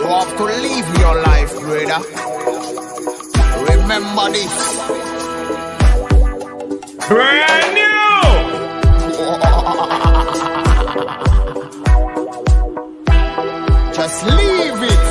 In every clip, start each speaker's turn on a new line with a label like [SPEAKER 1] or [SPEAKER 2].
[SPEAKER 1] have to live your life, brother. Remember this.
[SPEAKER 2] Brand new!
[SPEAKER 1] Just leave it.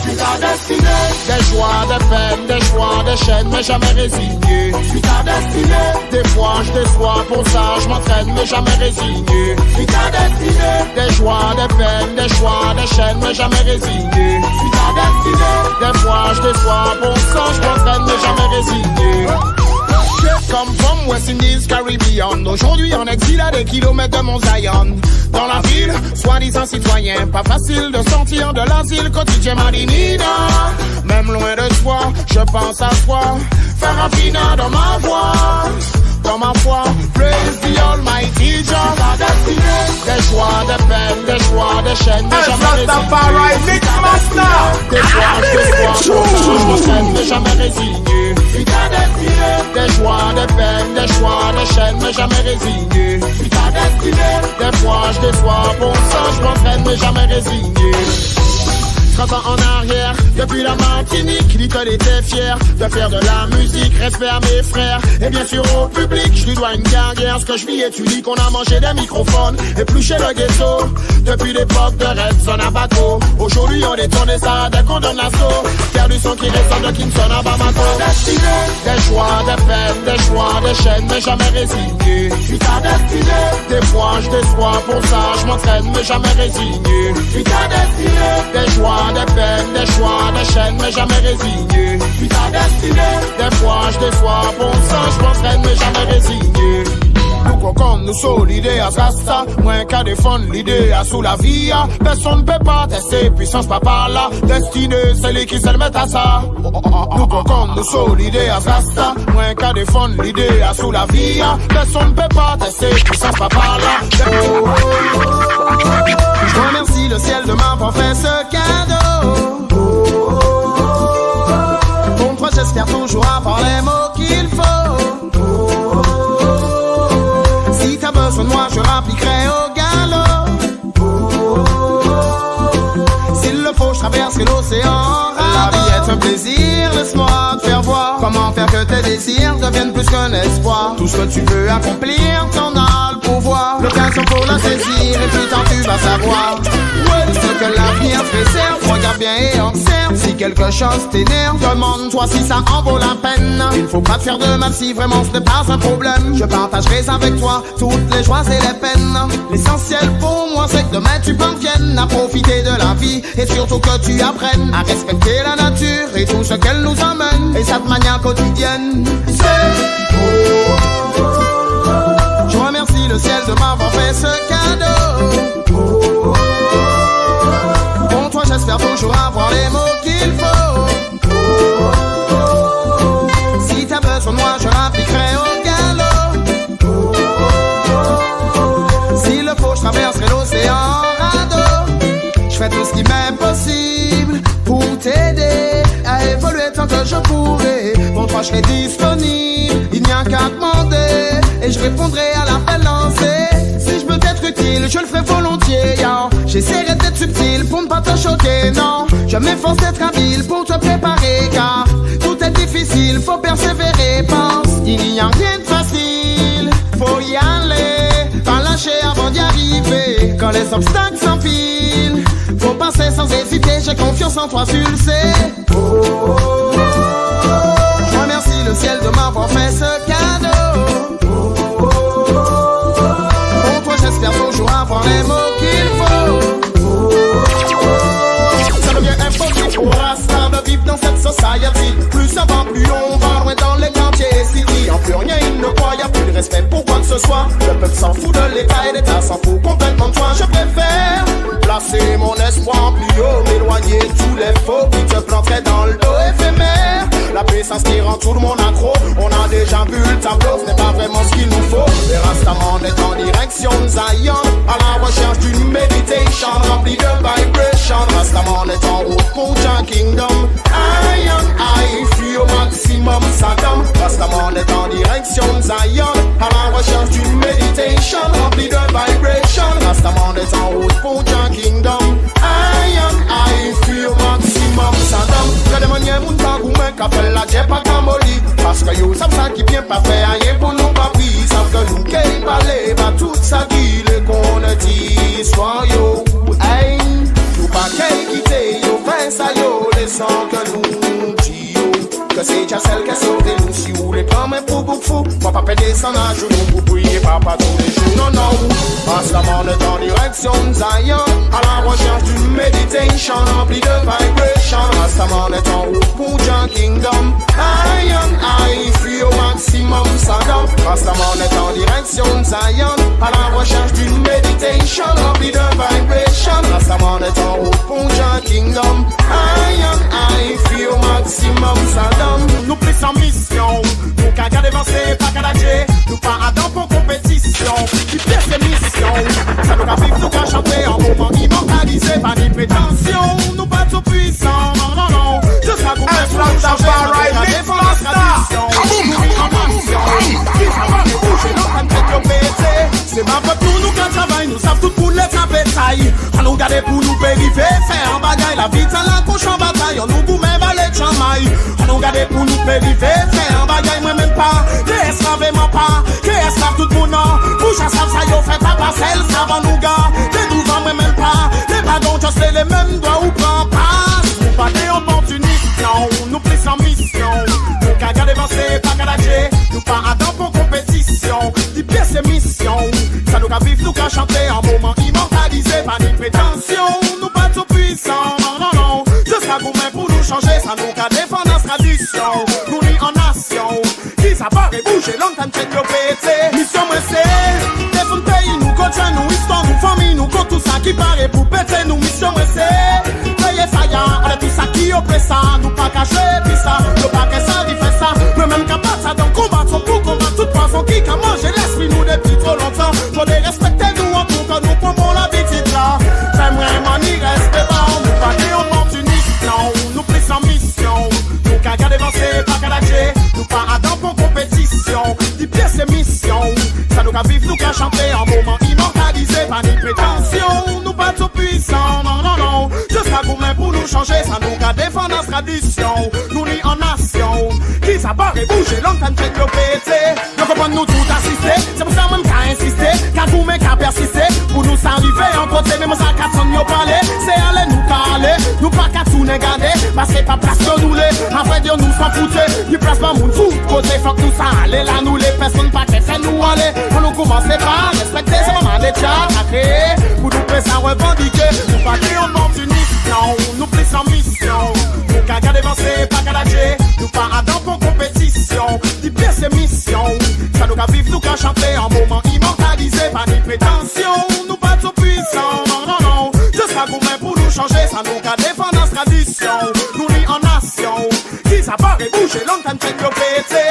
[SPEAKER 3] Suis ta destinée.
[SPEAKER 1] Des joies, des peines, des choix, des chaînes, mais jamais résigné.
[SPEAKER 3] Suis ta destinée.
[SPEAKER 1] Des fois je déçois, pour ça je m'entraîne, mais jamais résigné.
[SPEAKER 3] Suis ta destinée.
[SPEAKER 1] Des joies, des peines, des choix, des chaînes, mais jamais résigné.
[SPEAKER 3] Suis ta destinée.
[SPEAKER 1] Des fois je déçois, pour ça je m'entraîne, mais jamais résigné. Come from West Indies, Caribbean. Aujourd'hui en exil à des kilomètres de mon Zion. Dans la ville, soi-disant citoyen, pas facile de sortir de l'asile quotidien Madinina. Même loin de soi, je pense à toi, faire un final dans ma voix. Dans ma foi, praise the Almighty Jah.
[SPEAKER 3] Ta destinée.
[SPEAKER 1] Des joies, des peines, des choix, des chaînes, mais jamais résigné. Des fois je déçois, je m'entraîne, mais jamais résigné.
[SPEAKER 3] Suis ta destinée.
[SPEAKER 1] Des joies, des peines, des choix, des chaînes, mais jamais résigné.
[SPEAKER 3] Suis ta destinée.
[SPEAKER 1] Des fois je déçois, pour ça je m'entraîne, mais jamais résigné. 30 ans en arrière, depuis la Martinique, Little était fier de faire de la musique, respect à mes frères, et bien sûr au public, je lui dois une carrière, ce que je vis étudie, qu'on a mangé des microphones, épluché le ghetto, depuis l'époque de Red Son à Baco, aujourd'hui on détourne ça dès qu'on donne l'assaut, faire du son qui ressemble de Kingston à Bamako. Des choix, des peines, des choix, des chaînes, mais jamais résigné.
[SPEAKER 3] Suis ta destinée.
[SPEAKER 1] Des fois je déçois, pour ça je m'entraîne, mais jamais résigné.
[SPEAKER 3] Suis ta destinée.
[SPEAKER 1] Des joies, des peines, des choix, des chaînes, mais jamais résigné.
[SPEAKER 3] Suis ta destinée.
[SPEAKER 1] Des fois je déçois, pour ça je m'entraîne, mais jamais résigné. Nous cocons, nous sommes l'idée à ça, moins qu'à défendre l'idée à sous la vie. Personne ne peut pas tester, puissance pas par là. Destinée, c'est lui qui se le met à ça. Nous cocons, nous sommes l'idée à ça, moins qu'à défendre l'idée à sous la vie. Personne ne peut pas tester, puissance pas par là. Je remercie le ciel de m'avoir fait ce cadeau. Pour toi j'espère toujours avoir les mots qu'il faut. Si t'as besoin de moi je rappliquerai au galop. S'il le faut je traverserai l'océan en radeau. La vie est un plaisir, laisse-moi te faire voir comment faire que tes désirs deviennent plus qu'un espoir. Tout ce que tu veux accomplir, t'en as le pouvoir. L'occasion pour la saisir et plus tard tu vas savoir. Ce que l'avenir te réserve, regarde bien et observe. Si quelque chose t'énerve, demande-toi si ça en vaut la peine. Il ne faut pas te faire de mal si vraiment ce n'est pas un problème. Je partagerai avec toi toutes les joies et les peines. L'essentiel pour moi c'est que demain tu parviennes à profiter de la vie. Et surtout que tu apprennes à respecter la nature et tout ce qu'elle nous amène. Et ça de manière quotidienne. Je remercie le ciel de m'avoir fait ce cadeau. Pour toi j'espère toujours avoir les mots qu'il faut. Si t'as besoin de moi je rappliquerai au galop. S'il le faut je traverserai l'océan en radeau. Je fais tout ce qui m'est possible pour t'aider à évoluer tant que je pourrai. Pour toi je serai disponible, il n'y a qu'à demander et je répondrai à l'appel lancé. Si je peux être utile, je le ferai volontiers, yeah. J'essaierai d'être subtil pour ne pas te choquer, non. Je m'efforce d'être habile pour te préparer, car tout est difficile, faut persévérer, pense. Il n'y a rien de facile, faut y aller, pas lâcher avant d'y arriver. Quand les obstacles s'empilent, faut passer sans hésiter, j'ai confiance en toi, tu le sais. Je remercie le ciel de m'avoir fait ce cadeau. Pour toi j'espère toujours avoir les mots qu'il faut. Ça devient impossible pour l'instant de vivre dans cette society. Plus ça va, plus on va loin dans les quartiers et city. En plus rien il ne croit, y'a plus de respect pour quoi que ce soit. Le peuple s'en fout de l'État et l'État s'en fout complètement de toi. Je préfère placer mon espoir plus haut, m'éloigner de tous les faux qui te planteraient dans le dos éphémère. La puissance qui rend tout le monde accro. On a déjà vu le tableau, ce n'est pas vraiment ce qu'il nous faut. Les Rastaman est en direction de Zion, à la recherche d'une meditation remplie de vibration. Rastaman est en route pour Jah Kingdom. Iron Eye, fuis au maximum Saddam. Rastaman est en direction de Zion, à la recherche d'une meditation remplie de vibration. Rastaman est en route pour Jah Kingdom. Iron déjà celle qui a sauvé nous. Si vous voulez pas mais pour beaucoup, moi pas péter sans à genoux, vous priez papa tous les jours. Non, non, Rastaman est en direction de Zion, à la recherche d'une meditation remplie de vibration. Rastaman est en route pour Jah Kingdom, I fuis au maximum Saddam. Rastaman est en direction de Zion, à la recherche d'une meditation remplie de vibration. Rastaman est en route pour Jah Kingdom, I fuis au maximum Saddam.
[SPEAKER 2] Nous plus en mission, nous qu'à garder avancé, pas qu'à lâcher. Nous pas à dans pour compétition, qui pièce ses missions. Ça nous va vivre, nous qu'à chanter en moment immortalisé. Pas ni prétention, nous pas tout puissants, non, non, non. Juste à vous mettre pour changer, nous qu'à défendre la tradition. Nous vivons en mission, qui va nous bouger, nous qu'à nous péter. C'est ma faute pour nous qu'à travail, nous savons tout pour les appétailles. À nous garder pour nous périfer, faire un bagaille. La vie dans la couche en bataille, on nous vous met valet de chamaille. À nous garder pour nous périfer, faire un bagaille, moi même pas. Les esclavement pas, les esclaves tout mon nom. Bouche à savent ça yo fait pas parcelle, ça va nous gars. Les douvants moi même pas, les bagons just les mêmes doigts ou prend pas. Nous pas des opportunistes, non, nous plus en mission. Nous qu'à garder avancé, pas qu'à lâcher. Nous pas à dans pour compétition, des pièces et missions. Ça nous qu'à vivre, nous qu'à chanter en moment immortalisé. Pas ni prétention, nous pas tout puissants, non, non, non. Juste à gourmet pour nous changer, ça nous qu'à défendre notre tradition. Nous ni en nation, qui ça part et bouger, longtemps check yo pété. Mission moi c'est, défendre pays, nous coach nous, histoire, nous famille, nous compte tout ça qui paraît pour péter. Nous mission moi c'est, veillez saillant, on a tout ça qui oppresse ça. Nous pas cacher, puis ça, nous pas que ça, il fait ça. Nous même capable ça dans combat, son pour combattre toute poisson qui a mangé l'esprit nous depuis trop longtemps. Faut les respecter nous en tout cas, nous prenons la petite là. J'aimerais m'en y rester là, nous pas des opportunistes, non, nous plus en mission. Nous qu'à garder avancé, pas qu'à lâcher. Nous pas à dans pour compétition, des pièces et missions. Ça nous qu'à vivre, nous qu'à chanter en moment immortalisé. Pas ni prétention, nous pas tout puissants, non, non, non. Juste à gourmet pour nous changer, ça nous qu'à défendre notre tradition. Nous ni en nation, qui ça barre et bouger, longtemps check le pété. Nous comprenons nous tout assister, c'est pour ça même qu'à insister. Qu'à gourmet qu'à persister, pour nous s'arriver en côté, même ça qu'à son yo parler. C'est aller nous caler, nous pas qu'à tout négader. Parce que pas place de nous les, en vrai dire nous s'en fouter. Du placement moun tout côté, faut que nous ça aller là, nous les personnes pas qu'à faire nous aller. Pour nous commencer par respecter ce moment des chats à créer. Pour nous presser à revendiquer, nous pas des opportunistes, non, nous plus en mission. Nous qu'à garder avancé, pas qu'à lâcher. Nous pas à dans pour compétition, des pièces et missions. Ça nous qu'à vivre, nous qu'à chanter en moment immortalisé. Pas ni prétention, nous pas tout puissants, non, non, non. Juste à gourmet pour nous changer, ça nous qu'à défendre notre tradition. Nous ni en nation, qui ça part et bouger, longtemps check le pété.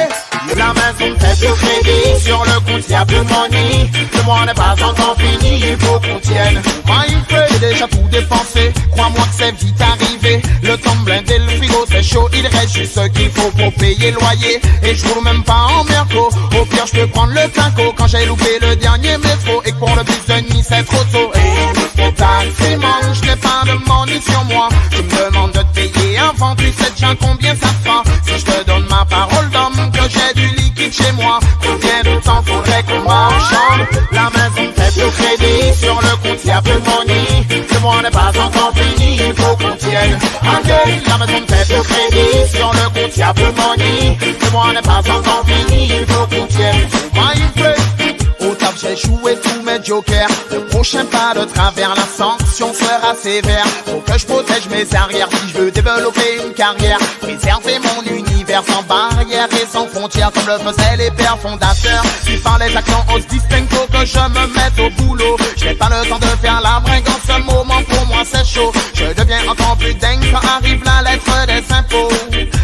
[SPEAKER 3] La maison fait plus crédit, sur le compte y'a plus money. Le mois n'est pas encore fini, il faut qu'on tienne.
[SPEAKER 1] Moi il fait, j'ai déjà tout dépensé. Crois-moi que c'est vite arrivé. Le temps blindé, le frigo c'est chaud. Il reste juste ce qu'il faut pour payer le loyer. Et je roule même pas en merco. Au pire je peux prendre le quinco quand j'ai loupé le dernier métro. Et que pour le bus de nuit c'est trop tôt. Et au taxi man, je n'ai pas de money sur moi. Tu me demandes de te payer avant, tu sais déjà combien ça fera. Si je te donne ma parole d'homme que j'ai du liquide chez moi, combien de temps faudrait qu'on marchande?
[SPEAKER 3] La maison fait plus crédit, sur le compte y'a plus money. Le mois n'est pas encore fini, il faut qu'on tienne. Okay. La maison fait plus crédit, sur le compte y'a plus money. Le mois n'est pas encore fini, il faut qu'on tienne.
[SPEAKER 1] Moi il fait, au taf j'ai joué tous mes jokers. Le prochain pas de travers, la sanction sera sévère. Faut que je protège mes arrières si je veux développer une carrière. Préserver mon univers sans barrières et sans frontières, comme le faisaient les pères fondateurs. Si par les actions on se distingue, faut que je me mette au boulot. Je n'ai pas le temps de faire la bringue en ce moment, pour moi c'est chaud. Je deviens encore plus dingue quand arrive la lettre des impôts.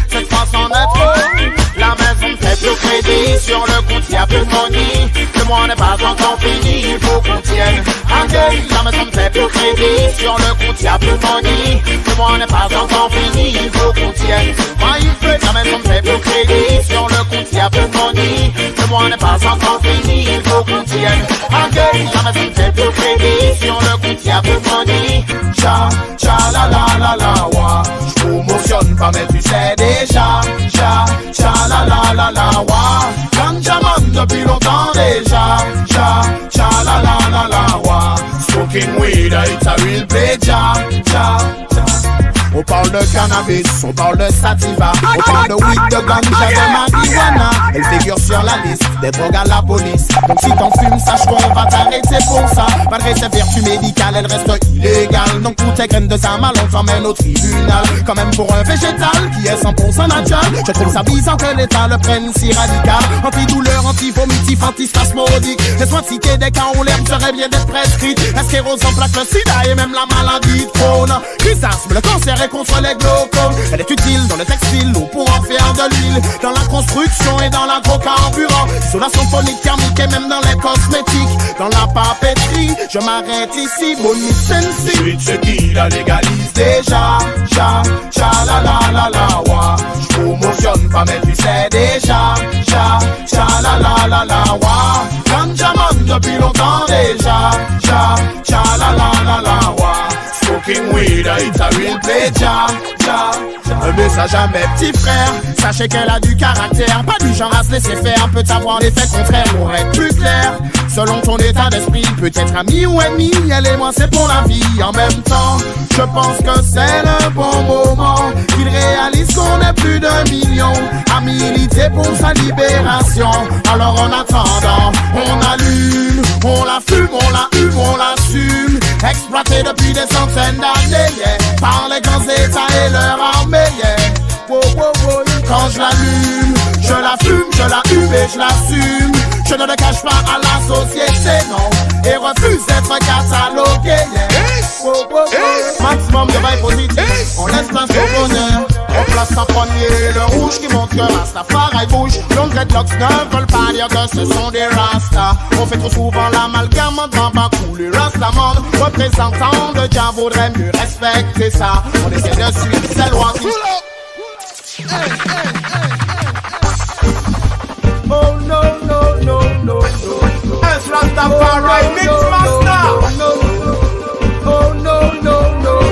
[SPEAKER 1] Cette fois sans être
[SPEAKER 3] la maison fait plus crédit, sur le compte y'a plus money. Le mois n'est pas encore fini, il faut qu'on tienne. Okay. La maison fait plus crédit, sur le compte y'a plus money. Le mois n'est pas encore fini, il faut qu'on tienne.
[SPEAKER 1] Moi il fait,
[SPEAKER 3] la maison fait plus crédit, sur le compte y'a plus money. Le mois n'est pas encore fini, il faut qu'on tienne. Okay. La maison fait plus crédit, sur le compte y'a plus money.
[SPEAKER 1] Cha, cha la la la la wa. J'promotionne pas mais tu sais déjà. Cha, cha la la la la wa. Ganjaman depuis longtemps déjà. Cha, cha la la la la wa. Smoking weed, it's a real play. Cha, cha, cha. On parle de cannabis, on parle de sativa, on parle de weed, de ganja, de marijuana. Elle figure sur la liste des drogues à la police. Donc si t'en fumes, sache qu'on va t'arrêter pour ça. Malgré ses vertus médicales, elle reste illégale. Donc toutes tes graines de sa mal, on t'emmène au tribunal. Quand même pour un végétal qui est 100% naturel, je trouve ça bizarre que l'État le prenne si radical. Antidouleur, antivomitif, antispasmodique. Laisse-moi te citer des cas où l'herbe serait bien d'être prescrite. La sclérose en plaque, le sida et même la maladie de Crohn. Chrysasme, le cancer et contre les glaucomes. Elle est utile dans le textile ou pour en faire de l'huile. Dans la construction et dans l'agrocarburant. Isolation phonique, thermique et même dans les cosmétiques. Dans la papeterie, je m'arrête ici. Bonnie Sensi.
[SPEAKER 2] Street ce qui la légalise
[SPEAKER 1] Déjà, la la la wa. J'promotionne pas mais tu sais déjà. La la wa. Ganjaman depuis longtemps déjà. La la wa.
[SPEAKER 2] Smoking weed, it's a real
[SPEAKER 1] Déjà, un message à mes petits frères. Sachez qu'elle a du caractère, pas du genre à se laisser faire. Peut avoir l'effet contraire pour être plus clair. Selon ton état d'esprit, peut-être ami ou ennemi. Elle et moi c'est pour la vie en même temps. Je pense que c'est le bon moment qu'il réalise qu'on est plus d'un million à militer pour sa libération. Alors en attendant, on allume, on la fume, on la hume, on l'assume. Exploité depuis des centaines d'années, yeah, par les grands états et leur armée, yeah. Quand je l'allume, je la fume, je la hume et je l'assume. Je ne le cache pas à la société, non, et refuse d'être catalogué, yeah. Maximum de vibe positif, on laisse place au bonheur. On place en premier le rouge qui montre que Rastafari bouge. Longs dreadlocks ne veulent pas dire que ce sont des Rastas. On fait trop souvent l'amalgame dans Bakou, les Rastaman. Représentants de Jah vaudrait mieux respecter ça. On essaie de suivre ces lois qui... Oh no, no, no, no, no.
[SPEAKER 2] Es Rastafari Mix Master.
[SPEAKER 1] Oh no, no, no, no.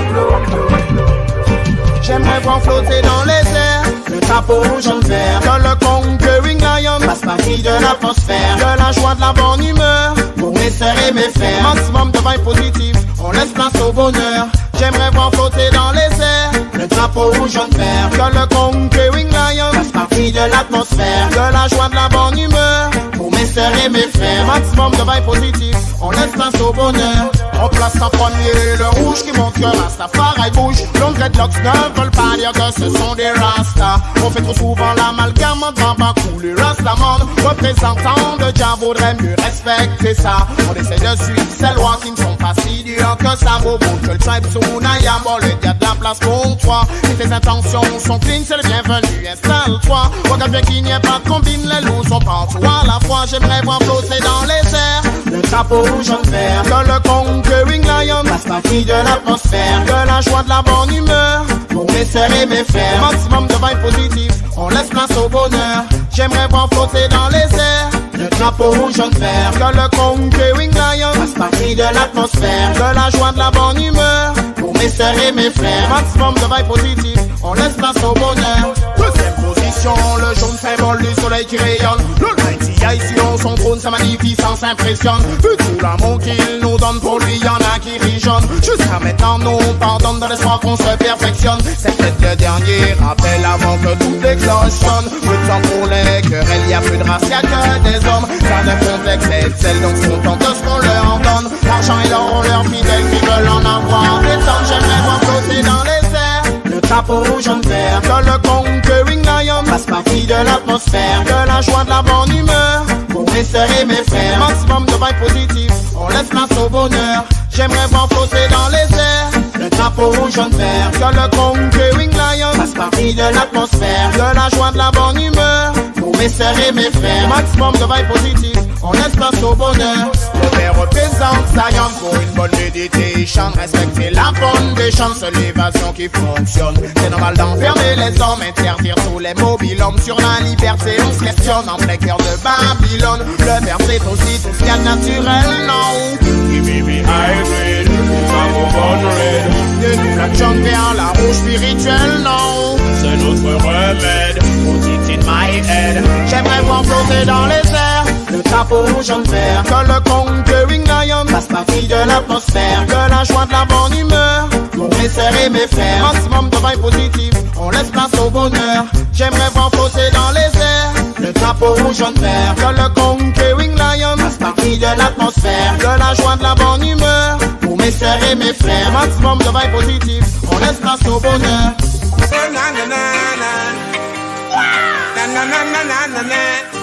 [SPEAKER 1] J'aimerais voir flotter dans les airs le drapeau rouge en vert. Que le conquering lion fasse partie de l'atmosphère. Que la joie de la bonne humeur pour mes sœurs et mes frères. Maximum de vibe positif, on laisse place au bonheur. J'aimerais voir flotter dans les airs le drapeau rouge en vert. Que le conquering lion fasse partie de l'atmosphère. Que la joie de la bonne humeur pour mes sœurs et mes frères. Maximum de vibe positif, on laisse place au bonheur. On place en premier le rouge qui montre que Rastafari bouge. Longs dreadlocks ne veulent pas dire que ce sont des Rastas. On fait trop souvent l'amalgame dans Bakou, les Rastaman. Représentants de Jah vaudrait mieux respecter ça. On essaie de suivre ces lois qui ne sont pas si dures que ça. Beau que le tribe Sunaya, bon le gars de la place pour toi. Si tes intentions sont clean, c'est le bienvenu, installe-toi. Regarde bien qu'il n'y ait pas de combine, les loups sont partout à la fois. J'aimerais voir flotter dans les airs le drapeau rouge en vert. Que le conquering lion fasse partie de l'atmosphère. Que la joie de la bonne humeur pour mes sœurs et mes frères. Maximum de vibe positif, on laisse place au bonheur. J'aimerais voir flotter dans les airs le drapeau rouge en vert. Que le conquering lion fasse partie de l'atmosphère. Que la joie de la bonne humeur pour mes sœurs et mes frères. Maximum de vibe positif, on laisse place au bonheur. Deuxième position, le jaune symbole du soleil qui rayonne. Le mighty ici on son trône, sa magnificence impressionne. Vu tout l'amour qu'il nous donne, pour lui y'en a qui rijonnent. Jusqu'à maintenant nous pardonne dans l'espoir qu'on se perfectionne. C'est peut-être le dernier rappel avant que tout éclosionne. Peu de temps pour les querelles, y'a plus de race, y'a que des hommes. Ça ne complexe et celle donc sont contents de ce qu'on leur donne. L'argent et l'or ont leurs fidèles qui veulent en avoir. Les temps j'aimerais voir flotter dans les airs le drapeau rouge en vert. Que le conquering lion fasse partie de l'atmosphère. Que la joie de la bonne humeur pour mes sœurs et mes frères. Maximum de vibe positif, on laisse place au bonheur. J'aimerais voir flotter dans les airs le drapeau rouge en vert. Que le conquering lion fasse partie de l'atmosphère. Que la joie de la bonne humeur pour mes sœurs et mes frères. Maximum de vibe positif, on laisse place au bonheur. Le père représente Zion pour une bonne méditation. Respecter la foundation, c'est l'évasion qui fonctionne. C'est normal d'enfermer les hommes, interdire tous les mobilhommes. Sur la liberté, on se questionne en plein cœur de Babylone. Le verre c'est aussi tout ce qu'il y a de naturel, non.
[SPEAKER 2] Baby hybrid, mango bon red.
[SPEAKER 1] De la jungle vers la rouge spirituelle, non.
[SPEAKER 2] C'est notre remède, put it in my head.
[SPEAKER 1] J'aimerais voir flotter dans les airs le drapeau rouge en vert. Que le conquering lion fasse partie de l'atmosphère. Que la joie de la bonne humeur pour mes sœurs sœurs et mes frères. Maximum de vibes positives, on laisse place au bonheur. J'aimerais voir flotter dans les airs le drapeau rouge, jaune, vert. Que le Conquering Lion fasse partie de l'atmosphère. De la joie, de la bonne humeur pour mes sœurs et mes frères. Maximum de vibes positives, on laisse place au bonheur.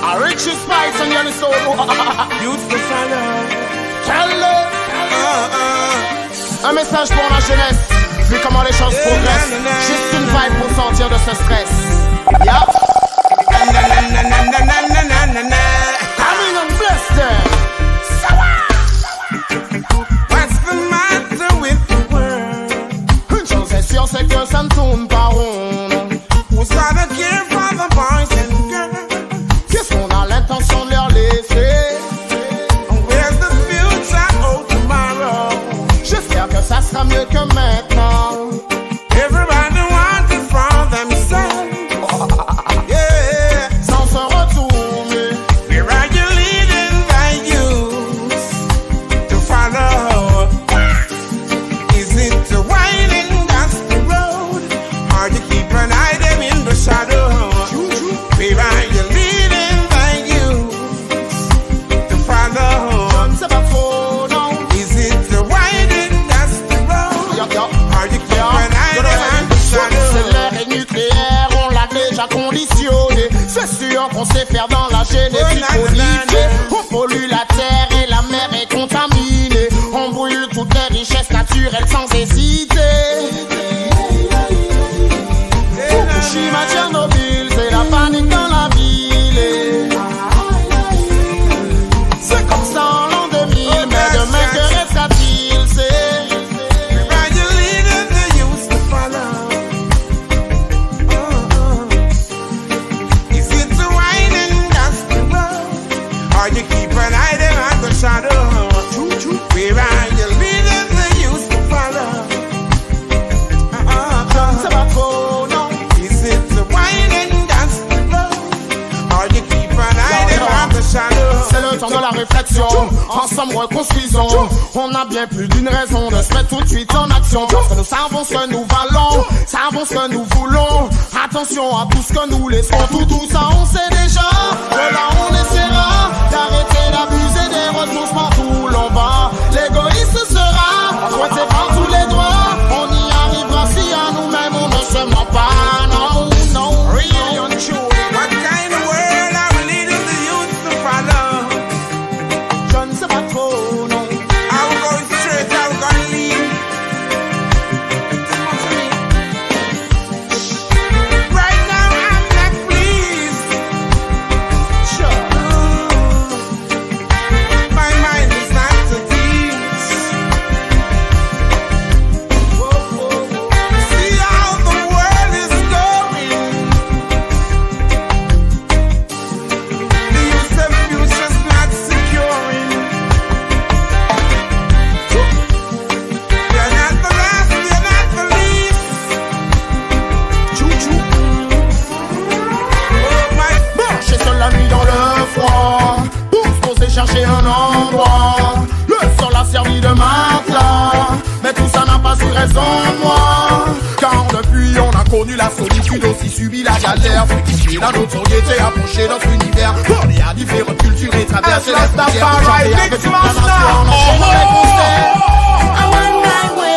[SPEAKER 1] A Richie Spice and Yanni Soul. Youth to follow. Un message pour la jeunesse. Vu comment les choses progressent, juste une vibe pour sortir de ce stress. Yeah. Coming and bless them.
[SPEAKER 2] What's the matter with the world?
[SPEAKER 1] Une chose est sûre, c'est que ça ne tourne pas rond.
[SPEAKER 2] Who's gonna care for the boys and girls?
[SPEAKER 1] Qu'est-ce qu'on a l'intention de leur laisser?
[SPEAKER 2] Where's the future? Oh, tomorrow.
[SPEAKER 1] J'espère que ça sera mieux que maintenant.
[SPEAKER 2] Everybody wants it for themselves. Yeah.
[SPEAKER 1] Sans se retourner.
[SPEAKER 2] Where are you leading the youth to follow? Is it the winding dusty road, or you keep an eye them in the shadow? Where are you leading the youth to follow?
[SPEAKER 1] Je ne sais pas trop, non.
[SPEAKER 2] Is it the winding dusty road, or you keep an eye them in the shadow?
[SPEAKER 1] C'est l'air et nucléaire, on l'a déjà conditionné. C'est sûr qu'on sait faire dans la génétique modifiée. On pollue la terre et la mer est contaminée. On brûle toutes les richesses naturelles sans hésiter. Fukushima, Tchernobyl, c'est la panique dans la ville. C'est comme ça en l'an 2000, mais demain que restera-t-il?
[SPEAKER 2] Where are you leading the youth to follow? Is it the winding dusty road, or you keep an eye them at the shadow? Where are you leading the youth to follow?
[SPEAKER 1] C'est pas trop, non.
[SPEAKER 2] Is it the winding dusty road, or you keep an eye them at the shadow?
[SPEAKER 1] C'est le temps de la réflexion, ensemble reconstruisons. On a bien plus d'une raison de se mettre tout de suite en action. Parce que nous savons ce que nous valons, savons ce que nous voulons. Attention à tout ce que nous laissons, tout ça on sait déjà. De là on essaiera d'arrêter d'abuser des ressources partout où l'on va. L'égoïsme sera souhaité par tous les doigts. On y arrivera si à nous-mêmes on ne se ment pas. Non, non,
[SPEAKER 2] Real and true. What kind of world are we leading the youth to follow?
[SPEAKER 1] je ne sais pas trop, non.
[SPEAKER 2] Are we going straight? Are we going lean? Right now I'm not pleased.
[SPEAKER 1] Sure.
[SPEAKER 2] My mind is not at ease. See how the world is going. The youth and future's not securing. You're not the last, you're not the least. Oh my
[SPEAKER 1] Marcher seul la nuit dans le froid, pour se poser chercher un endroit. Le sol a servi de matelas, mais tout ça n'a pas eu raison de moi. Car depuis on a connu la solitude, aussi subi la galère. Fait dans notre sobriété, approcher notre univers. Borné à différentes cultures et traverser les frontières. Chanter avec toute la nation, enchaîner les concerts.
[SPEAKER 4] I'm on my way.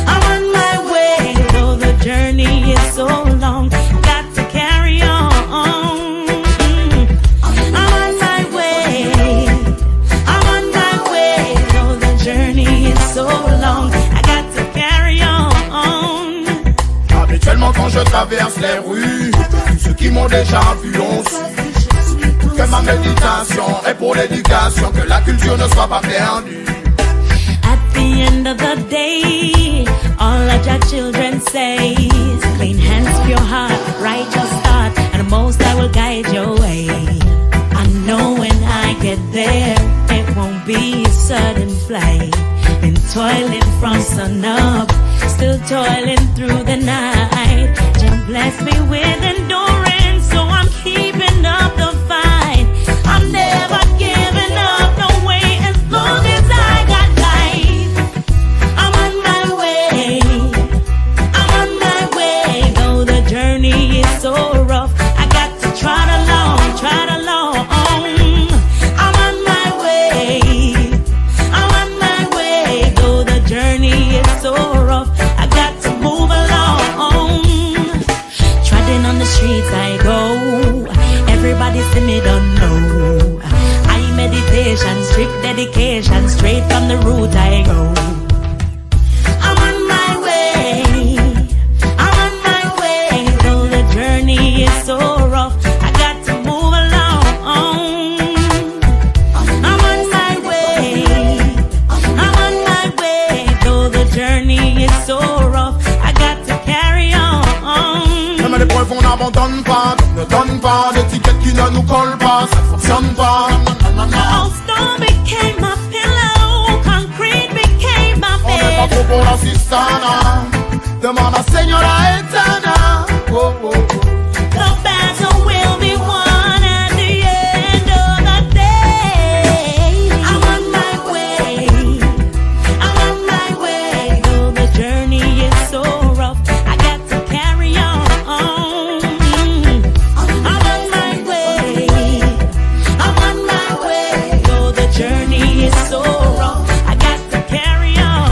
[SPEAKER 4] I'm on my way. Though the journey is so long, got to carry on. I'm on my way. I'm on my way. Though the journey is so long, I got to carry on.
[SPEAKER 1] Habituellement quand je traverse les rues, tous ceux qui m'ont déjà vu ont su que ma méditation est pour l'éducation, que la culture ne soit pas perdue.
[SPEAKER 4] At the end of the day, all of your children say, clean hands, pure heart, righteous thought, and the most I will guide your way. I know when I get there, it won't be a sudden flight. Been toiling from sun up, still toiling through the night. Just bless me with endurance, so I'm keeping up the fight. I'm never giving up, no way, as long as I got life. I'm on my way. journey is so rough. I got to carry on.
[SPEAKER 2] Même les preuves on n'abandonne pas, ne donne pas d'étiquettes qui ne nous collent pas, ça fonctionne pas.
[SPEAKER 4] Oh, stone became my pillow, concrete became my
[SPEAKER 2] On n'est pas
[SPEAKER 4] bed.
[SPEAKER 2] trop pour l'assistana, demande à Señora Etana. Oh, oh, oh.
[SPEAKER 4] The battle will be won at the end of the day. I'm on my way. I'm on my way. Though the journey is so rough, I got to carry on. I'm on my way. I'm on my way. Though the journey is so rough, I got to carry on.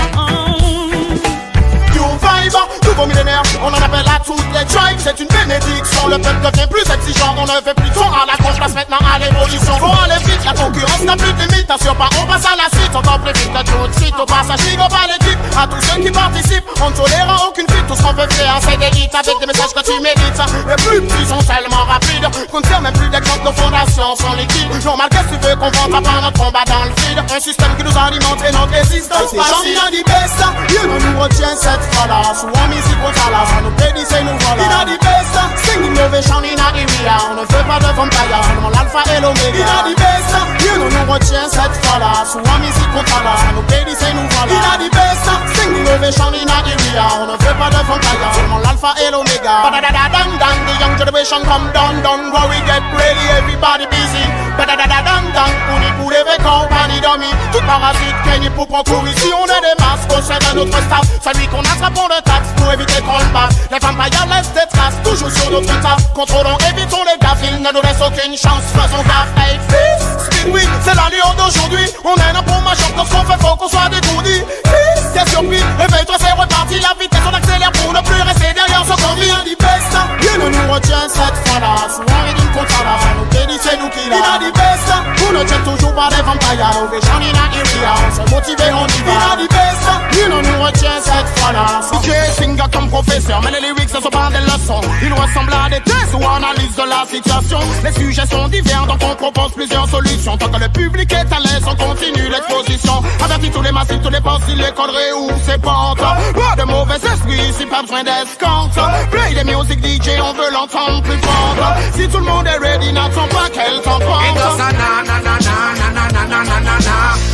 [SPEAKER 2] New vibe, nouveau millénaire, on en appelle à toutes les tribes. C'est une bénédiction, le peuple devient plus exigeant. On ne fait plus ton à la course, place maintenant à l'évolution. Faut aller vite, la concurrence n'a plus de limite. T'assures pas, on passe à la suite, on t'en plus vite que tout de suite. Au passage, big up à l'équipe, à tous ceux qui participent. On ne tolère aucune fuite, tout ce qu'on peut faire, c'est des hits avec des messages que tu médites. Les plus petits sont tellement rapides qu'on ne tient même plus des comptes, nos fondations sont liquides. Normal, qu'est-ce que tu veux qu'on vende à part notre combat dans le vide? Un système qui nous alimente et notre résistance passive. Il a dit best, Dieu nous retient cette fois-là. Souvent musique au talent, ça nous prédit, c'est nous voilà. Il a dit best, singing innovation in area. On ne veut pas de vampire, seulement l'alpha et l'oméga. Il a dit best, Dieu nous retient cette fois-là. Souvent musique au talent, ça nous prédit, c'est nous voilà. Il a dit best, singing innovation in area. On ne veut pas de vampire, seulement l'alpha et l'oméga. Ba-da-da-da-dang-dang, the young generation come down, don't worry, get ready, everybody busy. Ba-da-da-da-dang-dang, on y pour les compagnie d'amis. Tout parasite, Kenny pour concours ici, on est des masques, on sert à notre staff. Celui qu'on attrape on le taxe pour éviter qu'on le batte. Les vampires laissent des traces, toujours sur notre table. Contrôlons, évitons les gaffes, ils ne nous laissent aucune chance. Faisons gaffe, hey fils, speed oui, c'est la lueur d'aujourd'hui. On est là pour major, quand ce qu'on fait, faut qu'on soit des goodies. Fils, t'es surpris, éveille-toi, c'est reparti. La vitesse, on accélère pour ne plus rester derrière ce qu'on vit. Il dit best, Dieu ne nous retient cette fois-là. Souvent, il dit qu'on travaille, ça nous prédit, c'est nous qui l'a. Il a dit best, on ne tient toujours pas des vampires. On est Johnny na area, on se motive, on y va. Il a dit best, Dieu ne nous retient cette fois-là. Ok, singer comme professeur, mais les lyrics ne sont pas des leçons. Ils ressemblent à des tests ou analyses de la situation. Les sujets sont divers, donc on propose plusieurs solutions. Tant que le public est à l'aise, on continue l'exposition. Avertis tous les massifs, tous les postes, les conneries ou ses pentes. Pas de mauvais esprit, ici pas besoin d'escompte. Play des music DJ, on veut l'entendre plus fort. Si tout le monde est ready, n'attends pas qu'elle t'emporte.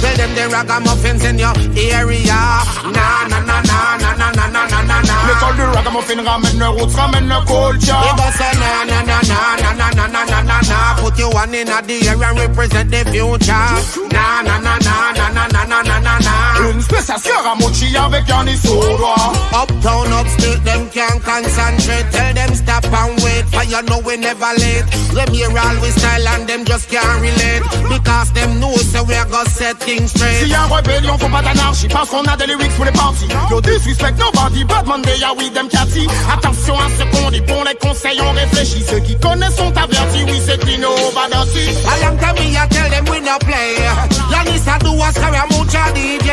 [SPEAKER 5] Tell them the ragamuffins in your area. Na na na na na na na na na na na.
[SPEAKER 2] L'école du ragamuffin ramène le roots, ramène le culture.
[SPEAKER 5] It goes na na na na na na na na na na. Put your one in the air and represent the future. Na na na na na na na na na na na.
[SPEAKER 2] Une spéciale Scaramucci avec Yannis Soudwa.
[SPEAKER 5] Uptown, upstate, them can't concentrate. Tell them stop and wait, for you know we never late. Them hear all we style and them just can't relate. Because them know so we are gonna set things straight.
[SPEAKER 2] S'il y a rébellion, faut pas d'anarchie, parce qu'on a des lyrics pour les parties. Yo, disrespect nobody, bad Monday, ya we them catty. Attention à ce qu'on dit, pour les conseils, on réfléchit. Ceux qui connaissent sont avertis, oui, c'est Clino, Badassi.
[SPEAKER 5] A long time me I tell them we no play. Yannis a do us carry a mucha DJ.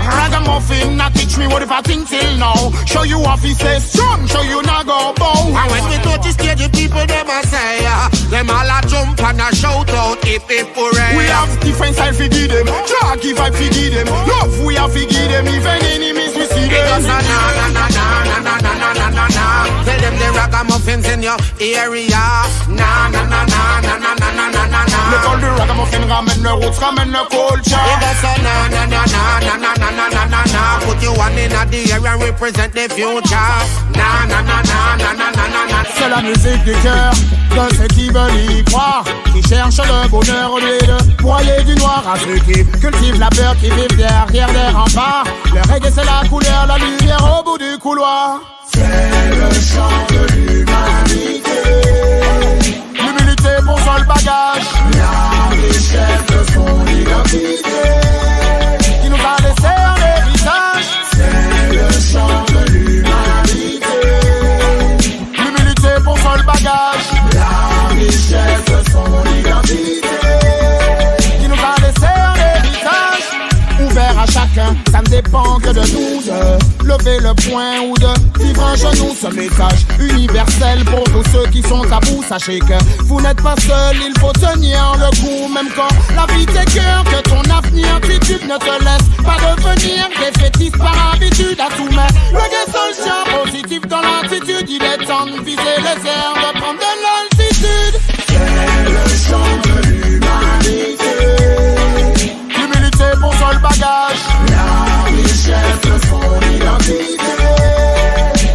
[SPEAKER 2] Ragamuffin, not teach me what if I think till now. Show you off, he says strong, show you not go bow.
[SPEAKER 5] And when we touch the stage, the people them a say, them all a jump and a shout out, if hooray.
[SPEAKER 2] We have different style fi give them, Jackie vibe fi give them, love we have fi give them, even enemies we see
[SPEAKER 5] It
[SPEAKER 2] them.
[SPEAKER 5] goes na na na na na na na na na na. Tell them the ragamuffins in your area. Na na na na na na na na na na na.
[SPEAKER 2] L'école du ragamuffin ramène le roots, ramène le culture.
[SPEAKER 5] It goes na na na na na na na na na na na. Put your one in the air and represent the future. Na na na na na na na na na.
[SPEAKER 2] C'est la musique du cœur de ceux qui veulent y croire, qui cherchent le bonheur au lieu de broyer du noir, à ceux qui cultivent la peur, qui vivent derrière des remparts. Le reggae c'est la couleur, la lumière au bout du couloir. C'est le chant de l'humanité. L'humilité pour seul bagage, la richesse de son identité, qui nous a laissé un héritage. C'est le chant de l'humanité. L'humilité pour seul bagage, la richesse de son identité, qui nous a laissé un héritage. Ouvert à chacun, ça ne dépend que de nous de lever le poing ou de vivre un genou. Ce message universel pour tous ceux qui sont à bout. Sachez que vous n'êtes pas seul, il faut tenir le coup. Même quand la vie t'écœure, que ton avenir, tu ne te laisses pas devenir défaitiste par habitude. À tous multitude, il est temps de viser les airs, de prendre de l'altitude. C'est le chant de l'humanité. L'humilité pour seul bagage. La richesse de son identité,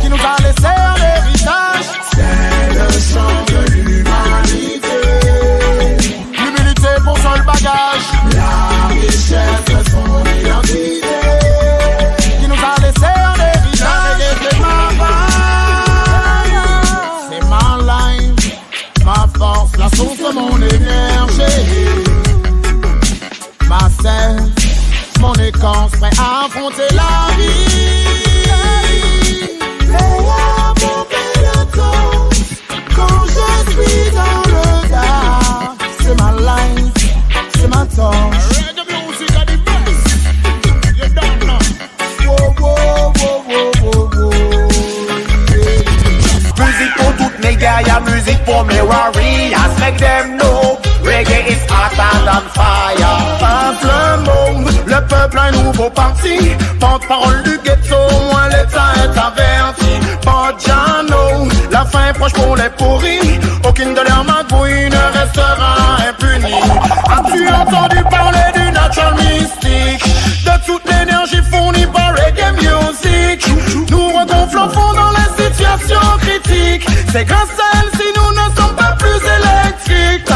[SPEAKER 2] qui nous a laissé un héritage. C'est le chant de l'humanité. L'humilité pour seul bagage. La richesse de son identité, qui nous a laissé un héritage. C'est ma vibe, c'est ma life, ma force, la source de mon énergie. Ma scène, mon écorce, prêt à affronter la vie. Et à pomper le temps quand je suis dans le dark. C'est ma life, c'est ma torche.
[SPEAKER 3] Musique pour toutes mes gars, y'a musique pour mes warriors. Make them know, reggae is hotter than fire.
[SPEAKER 2] Passe le monde, le peuple a un nouveau parti. Porte-parole du ghetto, moins l'état est averti. Pas de Jano, la fin est proche pour les pourris. Aucune de leurs magouilles ne restera impunie. As-tu entendu parler du natural mystique, de toute l'énergie fournie par reggae music? Nous regonflons fond dans les situations critiques. C'est grâce à elle si nous ne sommes pas plus électriques.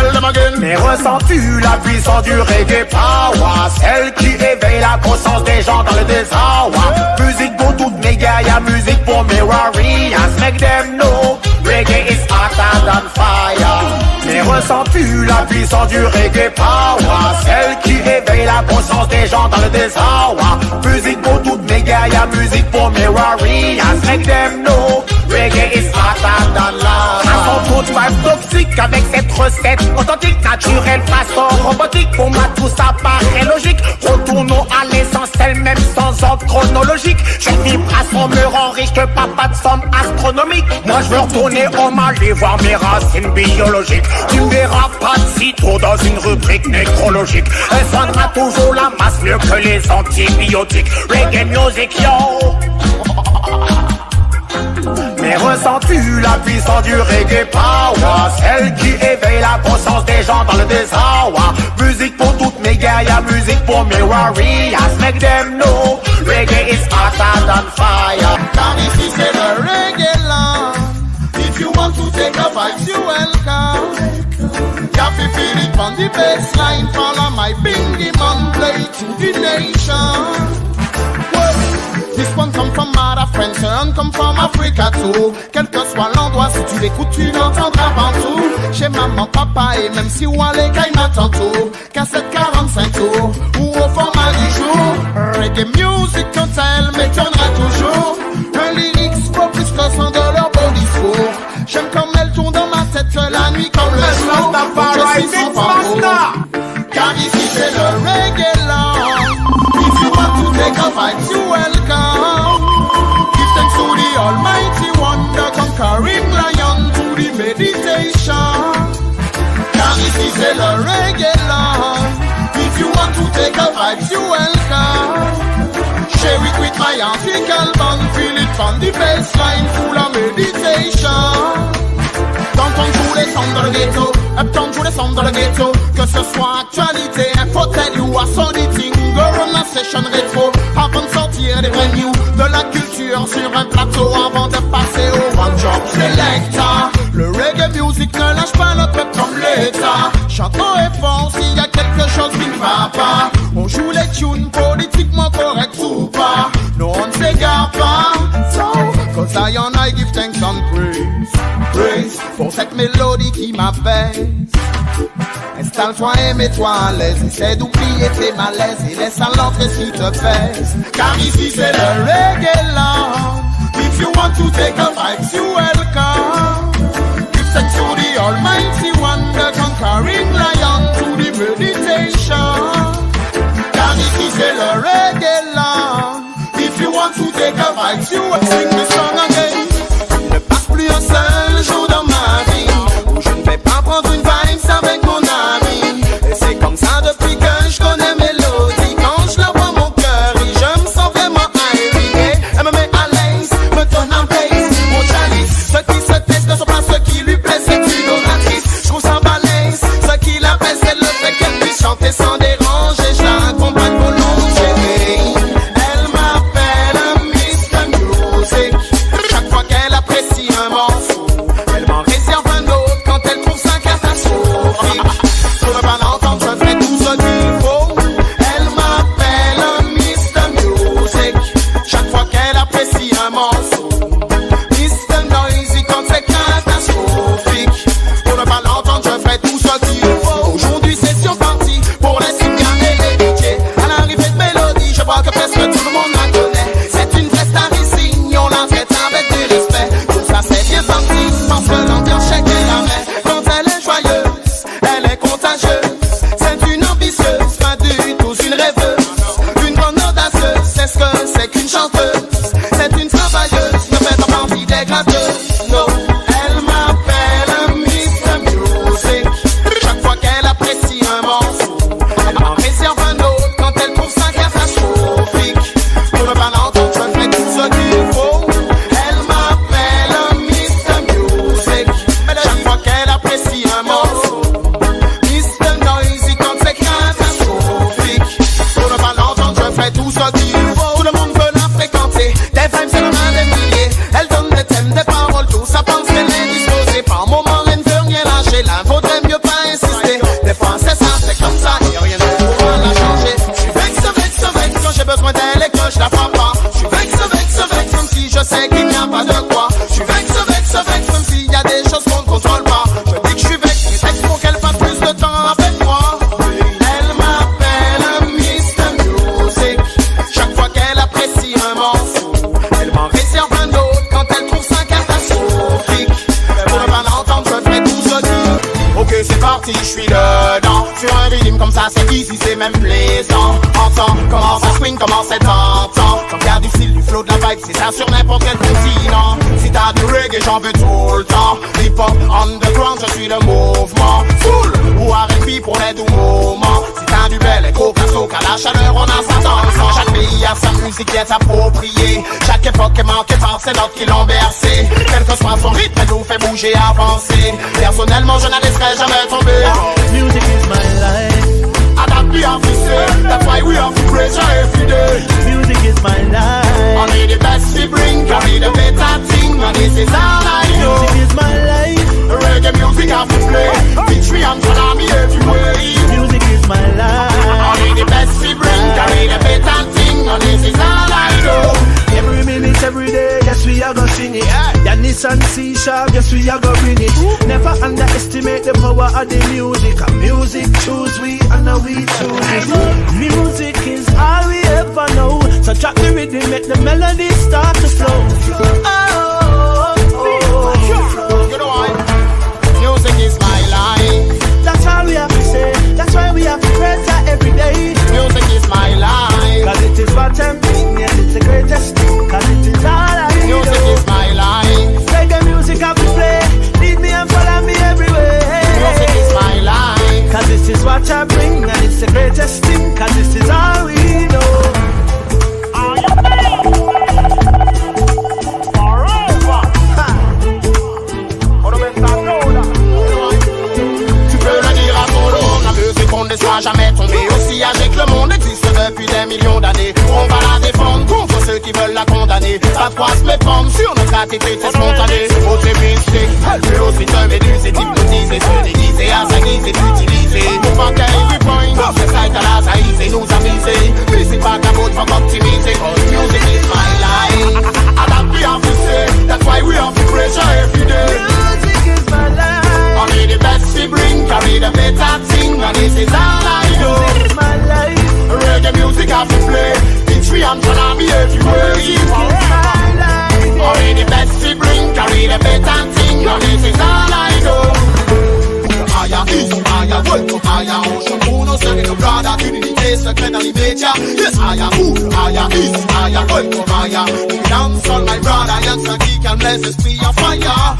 [SPEAKER 3] Mais ressens-tu la puissance du reggae power, celle qui éveille la conscience des gens dans le désarroi? Musique pour toutes mes gars, y'a musique pour mes warriors. Make them know, reggae is hotter than fire. Mais ressens-tu la puissance du reggae power, celle qui éveille la conscience des gens dans le désarroi? Musique pour toutes mes gars, y'a musique pour mes warriors. Make them know, reggae is hotter than lava. Un son trop toxique avec cette recette authentique, naturelle, façon robotique. Pour moi tout ça paraît logique. Retournons à l'essentiel même sans ordre chronologique. Chaque vibration me rend riche que papa de somme astronomique. Moi je veux retourner au Mali voir mes racines biologiques. Tu ne verras pas de sitôt dans une rubrique nécrologique. Elle soignera toujours la masse mieux que les antibiotiques. Reggae music yo. Mais ressens-tu la puissance du reggae power, celle qui éveille la conscience des gens dans le désarroi? Musique pour toutes mes gars, y'a musique pour mes warriors. Make them know, reggae is hotter than fire.
[SPEAKER 2] Car ici c'est le reggae land. If you want to take a vibe, you welcome. Y'a fi feel it on the baseline. Follow my bingy man play to the nation. This one come from Mother France, and come from Africa too. Quel que soit l'endroit, si tu l'écoutes, tu l'entendras partout. Chez maman, papa et même si on les caille tantôt. Cassette 45 tours, ou au format du jour. Reggae music, quand elle m'étonnera toujours. Un lyrics vaut plus que 100 de leur beau discours. J'aime comme elle tourne dans ma tête la nuit comme le jour. Je suis son parcours. Car ici c'est le reggae land. If you want to take a fight, you welcome. Give thanks to the Almighty One, the conquering lion, to the meditation. Car ici c'est le reggae land. If you want to take a fight, you welcome. Share it with my article band, feel it from the baseline, full of meditation. Downtown tous les sons dans le ghetto, uptown tous les sons dans le ghetto. Que ce soit actualité, info, tell you a auditing, go run a session rétro. Avant de sortir des brand new, de la culture sur un plateau. Avant de passer au one job selecta. Le reggae music ne lâche pas notre peuple comme l'État. Chantons et fort s'il y a quelque chose qui ne va pas. On joue les tunes politiquement corrects ou pas. Non, on ne s'égare pas. So, cause I give thanks and praise. Praise pour cette mélodie qui m'apaise. Installe-toi et mets-toi à l'aise. Essaie d'oublier tes malaises et laisse à l'entrée s'il te pèse. Car ici c'est le reggae land. If you want to take a vibe, you welcome. Give thanks to the Almighty One, the conquering lion, to the meditation. Car ici c'est le reggae land. If you want to take a vibe, you welcome. Sing the song again. Ne passe plus un seul jour dans ma vie où je ne vais pas prendre une vibe avec mon ami. Et c'est comme ça depuis que je connais Mélodie. Quand je la vois mon cœur et je me sens vraiment aéré. Elle me met à l'aise, me donne un place. Mon jali
[SPEAKER 1] je sais qu'il n'y a pas de quoi. Je suis vexe, même s'il y a des choses qu'on ne contrôle pas. Je dis que je suis vexe, mais vexe pour qu'elle passe plus de temps avec moi. Elle m'appelle Mr. Music. Chaque fois qu'elle apprécie un morceau, elle m'en réserve un autre quand elle trouve ça catastrophique. Pour ne pas l'entendre, je ferai tout ce dit.
[SPEAKER 2] Ok, c'est parti, je suis dedans. Sur un rythme comme ça, c'est easy, c'est même plaisant. Entends comment ça swing, comment c'est tentant. Quand y'a du style, du flow, de la vibe, c'est ça sur n'importe quel continent. Si t'as du reggae, j'en veux tout le temps. Hip hop, underground, je suis le mouvement. Soul ou R&B pour les doux moments. Si t'as du bel écho, soca, la chaleur, on a ça dans le sang. Chaque pays a sa musique qui est appropriée. Chaque époque est marquée par ses notes qui l'ont bercé. Quel que soit son rythme, elle nous fait bouger, avancer. Personnellement, je n'en laisserai jamais tomber.
[SPEAKER 6] Music is my life.
[SPEAKER 2] And that we have to say, that's why we have to praise her every day.
[SPEAKER 6] Music is my life.
[SPEAKER 2] Only the best we bring, carry the better thing, and this is all I know.
[SPEAKER 6] Music is my life.
[SPEAKER 2] Reggae music have to play, victory and tsunami everywhere.
[SPEAKER 6] Music is my life.
[SPEAKER 2] Only the best we bring, carry the better thing, and this is all I know.
[SPEAKER 6] Every minute, every day, yes we are gonna sing it. Yeah, Nissan C-Sharp, yes we are gonna bring it. Never underestimate the power of the music. And music choose we, and now we choose it. Music is all we ever know. So drop the rhythm, make the melody start to flow.
[SPEAKER 2] You know why? Music is my life.
[SPEAKER 6] That's all we have to say. That's why we have to praise her every day.
[SPEAKER 2] Music is my life.
[SPEAKER 6] Cause it is what I'm doing, yes it's the greatest thing. Cause it is all I know.
[SPEAKER 2] Music is my life.
[SPEAKER 6] Reggae music have to play. Lead me and follow me everywhere.
[SPEAKER 2] Music is my life.
[SPEAKER 6] Cause this is what I bring, and it's the greatest thing. Cause this is all we know.
[SPEAKER 2] Tu peux le dire à ton long, la musique on ne soit jamais tombé. Aussi âgé que le monde existe depuis des millions d'années. On va la défendre contre ceux qui veulent la condamner. Pas de quoi se méprendre sur notre attitude, c'est spontané. Oh c'est mystique, elle peut aussi te méduser, hypnotiser, se déguiser à sa guise et l'utiliser. Pour pas qu'elle repoint, c'est ça qu'elle a sailli, c'est nous aviser. Puis c'est pas qu'un autre faut optimiser. Cause music is my life. And that we have to say, that's why we have to praise her every day.
[SPEAKER 6] Music is my life.
[SPEAKER 2] Only the best we bring, carry the better thing, and this is all I know.
[SPEAKER 6] Music is my life.
[SPEAKER 2] Reggae music have to play, victory and tsunami everywhere.
[SPEAKER 6] Music is my life.
[SPEAKER 2] Only the best we bring, carry the better thing, and this is all I know. Aya, east, aya, welcome, aya, ocean, uno, second, brother, unity, second, and immedia. Yes, aya, aya, east, aya, welcome, aya. We dance all my brother, young Saki, can bless us, be a fire.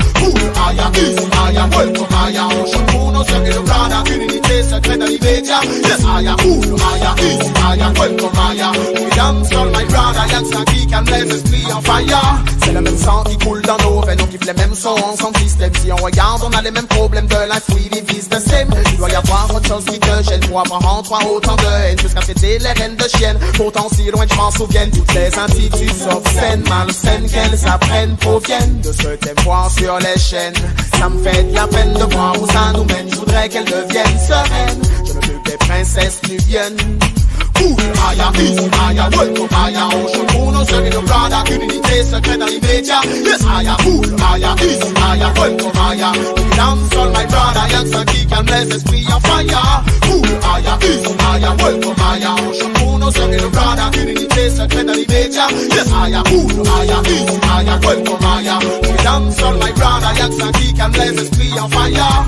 [SPEAKER 2] Aya, east, aya, welcome, aya, ocean, uno, second, brother, unity, second, and immedia. Yes, aya, east, aya, welcome, aya. We dance all my brother, young Saki, can bless us, be a fire. C'est le même sang qui coule dans nos veines, on kiffe les mêmes sons, on s'en système. Si on regarde, on a les mêmes problèmes de life, we live is the same. Il doit y avoir autre chose qui te gêne pour avoir en toi autant de haine, jusqu'à fêter les reines de chiennes. Pourtant si loin que je m'en souvienne, toutes les instituts obscènes, malsaines qu'elles apprennent proviennent de ce qu'elles voient sur les chaînes. Ça me fait de la peine de voir où ça nous mène. Je voudrais qu'elles deviennent sereines. Je ne veux que des princesses nubiennes. Aya, east, aya, welcome, aya, ocean, uno, second, brother, unity, second, and immedia. Yes, aya, east, aya, welcome, aya. We dance all my brother, young Saki, can bless us, be on fire. Aya, east, aya, welcome, aya, ocean, uno, second, brother, unity, second, and immedia. Yes, aya, east, aya, welcome, aya. We dance all my brother, young Saki, can bless us, be on fire.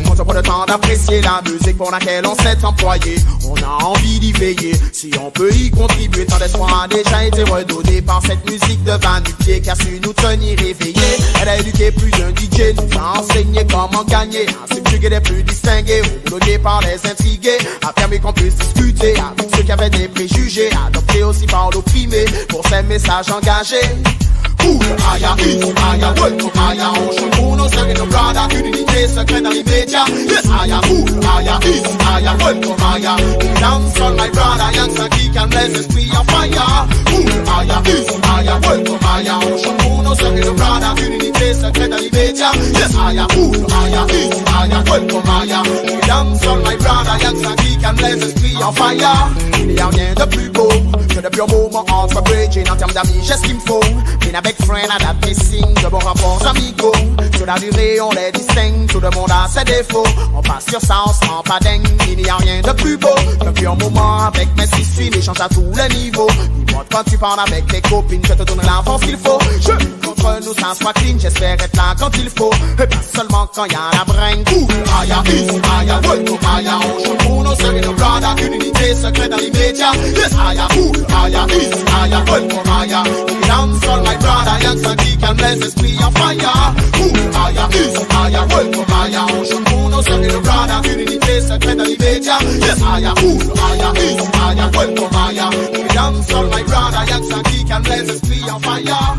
[SPEAKER 2] On se prend le temps d'apprécier la musique pour laquelle on s'est employé. On a envie d'y veiller, si on peut y contribuer. Tant d'espoir a déjà été redonné par cette musique de vanité qui a su nous tenir éveillés. Elle a éduqué plus d'un DJ, nous a enseigné comment gagner, a subjugué les plus distingués, bloqué par les intrigués, a permis qu'on puisse discuter avec ceux qui avaient des préjugés, adopté aussi par l'opprimé pour ces messages engagés. Aya, east, aya, welcome, aya, ocean, uno, second, brother, unity, second, and immedia. Yes, aya, east, aya, welcome, aya. We dance all my brother, young Saki, can bless us, be a fire. Aya, east, aya, welcome, aya, ocean, uno, second, brother, unity, second, and immedia. Yes, aya, east, aya, welcome, aya. We dance all my brother, young Saki, can bless us, be a fire. Il n'y a rien de plus beau que
[SPEAKER 1] Que depuis un moment entre bridging en termes d'amis, j'ai ce qu'il me faut. Une avec friend, adapte mes signes, de bons rapports amicaux. Sur la durée, on les distingue, tout le monde a ses défauts. On passe sur ça, on se rend pas dingue, il n'y a rien de plus beau. Depuis un moment avec mes 6 filles, échange à tous les niveaux. Dis-moi quand tu parles avec tes copines, je te donne l'avance qu'il faut. Je contre nous, ça soit clean, j'espère être là quand il faut. Et pas seulement quand y a la bringue. Aya, easy, aya, welcome, aya, on joue pour nos sœurs et nos brothers. Une unité secrète dans l'immédiat. Yes, aya, aya, easy, aya, welcome, aya. We dance all my brother, young Sanky can bless esprit en fire. Aya, easy, aya, welcome, aya, on joue pour nos sœurs et nos brothers. Une unité secrète dans l'immédiat. Yes, aya, easy, aya, welcome, aya. We dance all my brother, young Sanky can bless esprit en fire.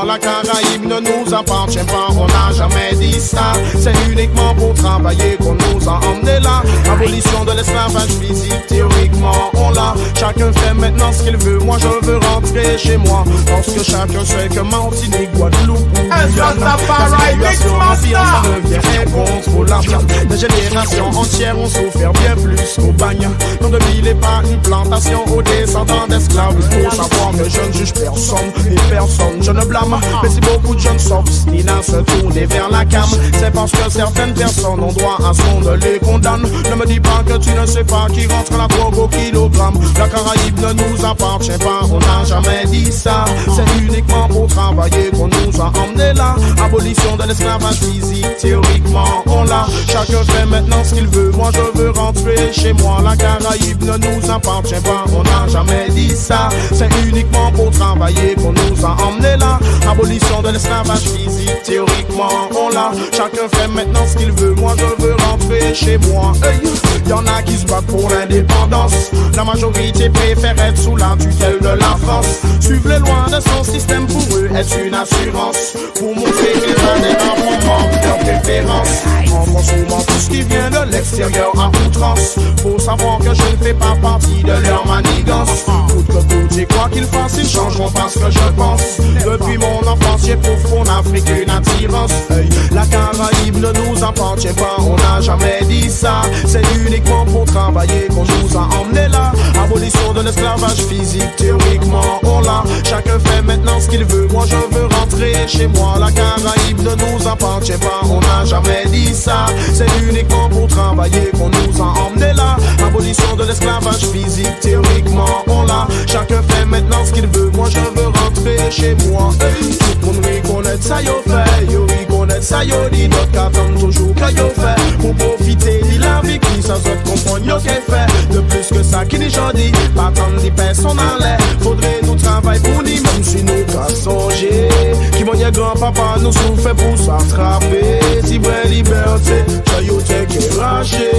[SPEAKER 2] La Caraïbe ne nous appartient pas, on n'a jamais dit ça. C'est uniquement pour travailler qu'on nous a emmenés là. Abolition de l'esclavage physique, théoriquement on l'a. Chacun fait maintenant ce qu'il veut, moi je veux rentrer chez moi. Parce que chacun sait que Martinique, Guadeloupe ou Guyane, la situation empire devient incontrôlable. Des générations entières ont souffert bien plus qu'au bagne. Nos 2000 n'est pas une plantation aux descendants d'esclaves. Il faut savoir que je ne juge personne et personne je ne blâme. Mais si beaucoup de jeunes s'obstinent à se tourner vers la cam, c'est parce que certaines personnes ont droit à ce qu'on ne les condamne. Ne me dis pas que tu ne sais pas qui rentre la drogue au kilogramme. La Caraïbe ne nous appartient pas, on n'a jamais dit ça. C'est uniquement pour travailler qu'on nous a emmenés là. Abolition de l'esclavage physique, théoriquement on l'a. Chacun fait maintenant ce qu'il veut, moi je veux rentrer chez moi. La Caraïbe ne nous appartient pas, on n'a jamais dit ça. C'est uniquement pour travailler qu'on nous a emmenés là. Abolition de l'esclavage physique, théoriquement on l'a. Chacun fait maintenant ce qu'il veut, moi je veux rentrer chez moi. Hey. Y'en a qui se battent pour l'indépendance. La majorité préfère être sous la tutelle de la France. Suivre les lois de son système pour eux est une assurance. Pour montrer qu'ils indépendamment de leurs préférences. En consommant tout ce qui vient de l'extérieur à outrance. Faut savoir que je ne fais pas partie de leur manigance. Coûte que coûte, j'ai quoi qu'ils fassent, ils changeront pas ce que je pense. Depuis mon enfance, j'ai pour fond Afrique une attirance. Hey. La Caraïbe ne nous appartient pas, on n'a jamais dit ça. C'est uniquement pour travailler qu'on nous a emmenés là. Abolition de l'esclavage physique, théoriquement on l'a. Chacun fait maintenant ce qu'il veut, moi je veux rentrer chez moi. La Caraïbe ne nous appartient pas, on n'a jamais dit ça. C'est uniquement pour travailler qu'on nous a emmenés là. Abolition de l'esclavage physique, théoriquement on l'a. Chacun fait maintenant ce qu'il veut, moi je veux rentrer chez moi. Hey. Tout le monde reconnaît ça yo fait, yo reconnaît ça yo dit. D'autres qu'attendent toujours que yo fait. Pour profiter de la vie qui sans autre comprendre yo qu'est fait. De plus que ça qui n'est jodi, pas tant de personnes en l'air. Faudrait nous travailler pour nous, même si nous qu'à songer. Qui mon grand-papa nous souffre pour s'attraper. Si vraie liberté, ça yo t'es qui raché.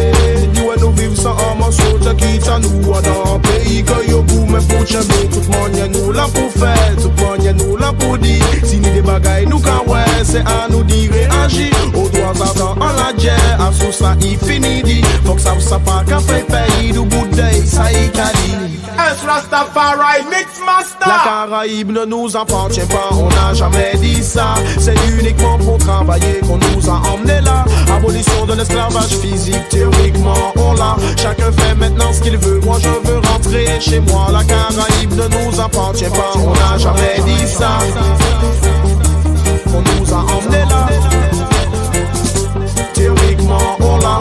[SPEAKER 2] Dis ouais nous vivons sans un morceau, t'as quitte à nous dans un pays que yo pour me pour chamber. Tout le monde nous là pour faire, tout le monde nous là pour dire. Si ni des bagailles nous qu'à ouais, c'est à nous dire réagir. Au droit d'avant en la guerre, à sous ça il finit dit. Faut que ça pas qu'à faire pays du bout d'œil, ça y cali. Rastafari Mix Master.
[SPEAKER 6] La Caraïbe ne nous appartient pas, on n'a jamais dit ça. C'est uniquement pour travailler qu'on nous a emmenés là. Abolition de l'esclavage physique, théoriquement on l'a. Chacun fait maintenant ce qu'il veut, moi je veux rentrer chez moi. La Caraïbe ne nous appartient pas, on n'a jamais dit ça. On nous a emmenés là. Théoriquement on l'a.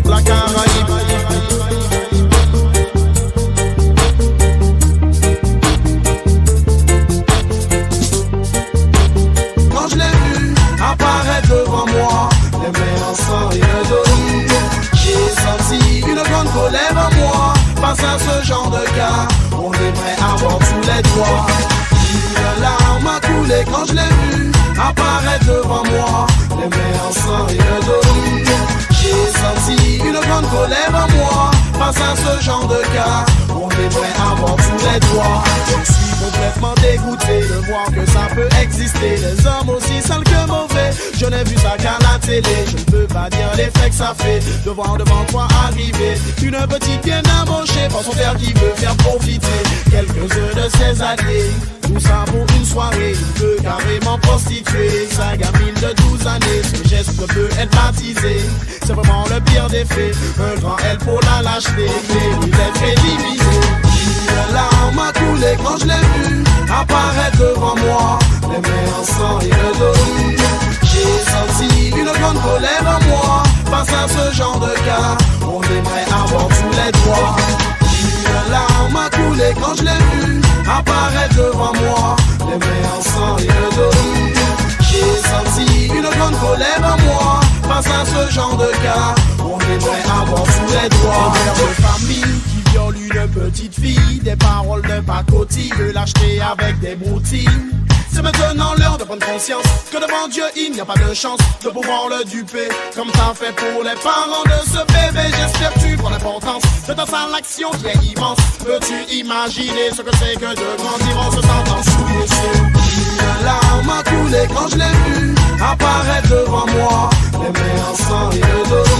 [SPEAKER 6] La Caraïbe.
[SPEAKER 1] Quand je l'ai vu apparaître devant moi, les mains en sang et un dos, j'ai senti une grande colère en moi. Face à ce genre de cas, on aimerait avoir tous les droits. Une larme a coulé quand je l'ai vu apparaître devant moi, les mains en sang et un dos. J'ai senti une grande colère en moi. Face à ce genre de cas, on aimerait avoir tous les droits. Je suis complètement dégoûté de voir que ça peut exister. Les hommes aussi sales que mauvais. Je n'ai vu ça qu'à la télé. Je ne peux pas dire l'effet que ça fait de voir devant toi arriver une petite bien amochée par son père qui veut faire profiter quelques-uns de ses alliés. Tout ça pour une soirée, il peut carrément prostituer sa gamine de 12 années. Ce geste peut être baptisé. c'est vraiment le pire des faits. Un grand L pour la lâcheté, mais il est crédibilisé. Une larme a coulé quand je l'ai vu apparaître devant moi, les mains en sang et le dos. J'ai senti une grande colère en moi face à ce genre de cas. On aimerait avoir tous les droits. Une larme a coulé quand je l'ai vu apparaître devant moi, les mains en sang et le dos. J'ai senti une grande colère en moi face à ce genre de cas. On aimerait avoir tous les droits. Un père de famille qui viole une petite fille, des paroles de pacotille, veut l'acheter avec des broutilles. C'est maintenant l'heure de prendre conscience que devant Dieu il n'y a pas de chance de pouvoir le duper comme t'as fait pour les parents de ce bébé. J'espère que tu prends l'importance de ta sale action qui est immense. Peux-tu imaginer ce que c'est que de grandir en se sentant souillé? Une larme a coulé quand je l'ai vu apparaître devant moi, les mains en sang et le dos.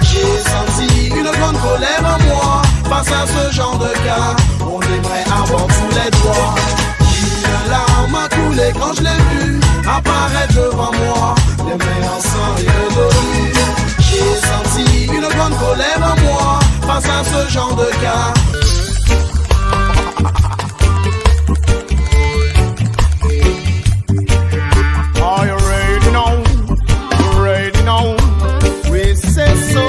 [SPEAKER 1] J'ai senti une grande colère en moi face à ce genre de cas. On aimerait avoir tous les droits. Une larme a coulé quand je l'ai vu apparaître devant moi, les mains en sang et le dos. J'ai senti une grande colère en moi face à ce genre de cas.
[SPEAKER 2] Oh, you already know, oui c'est so.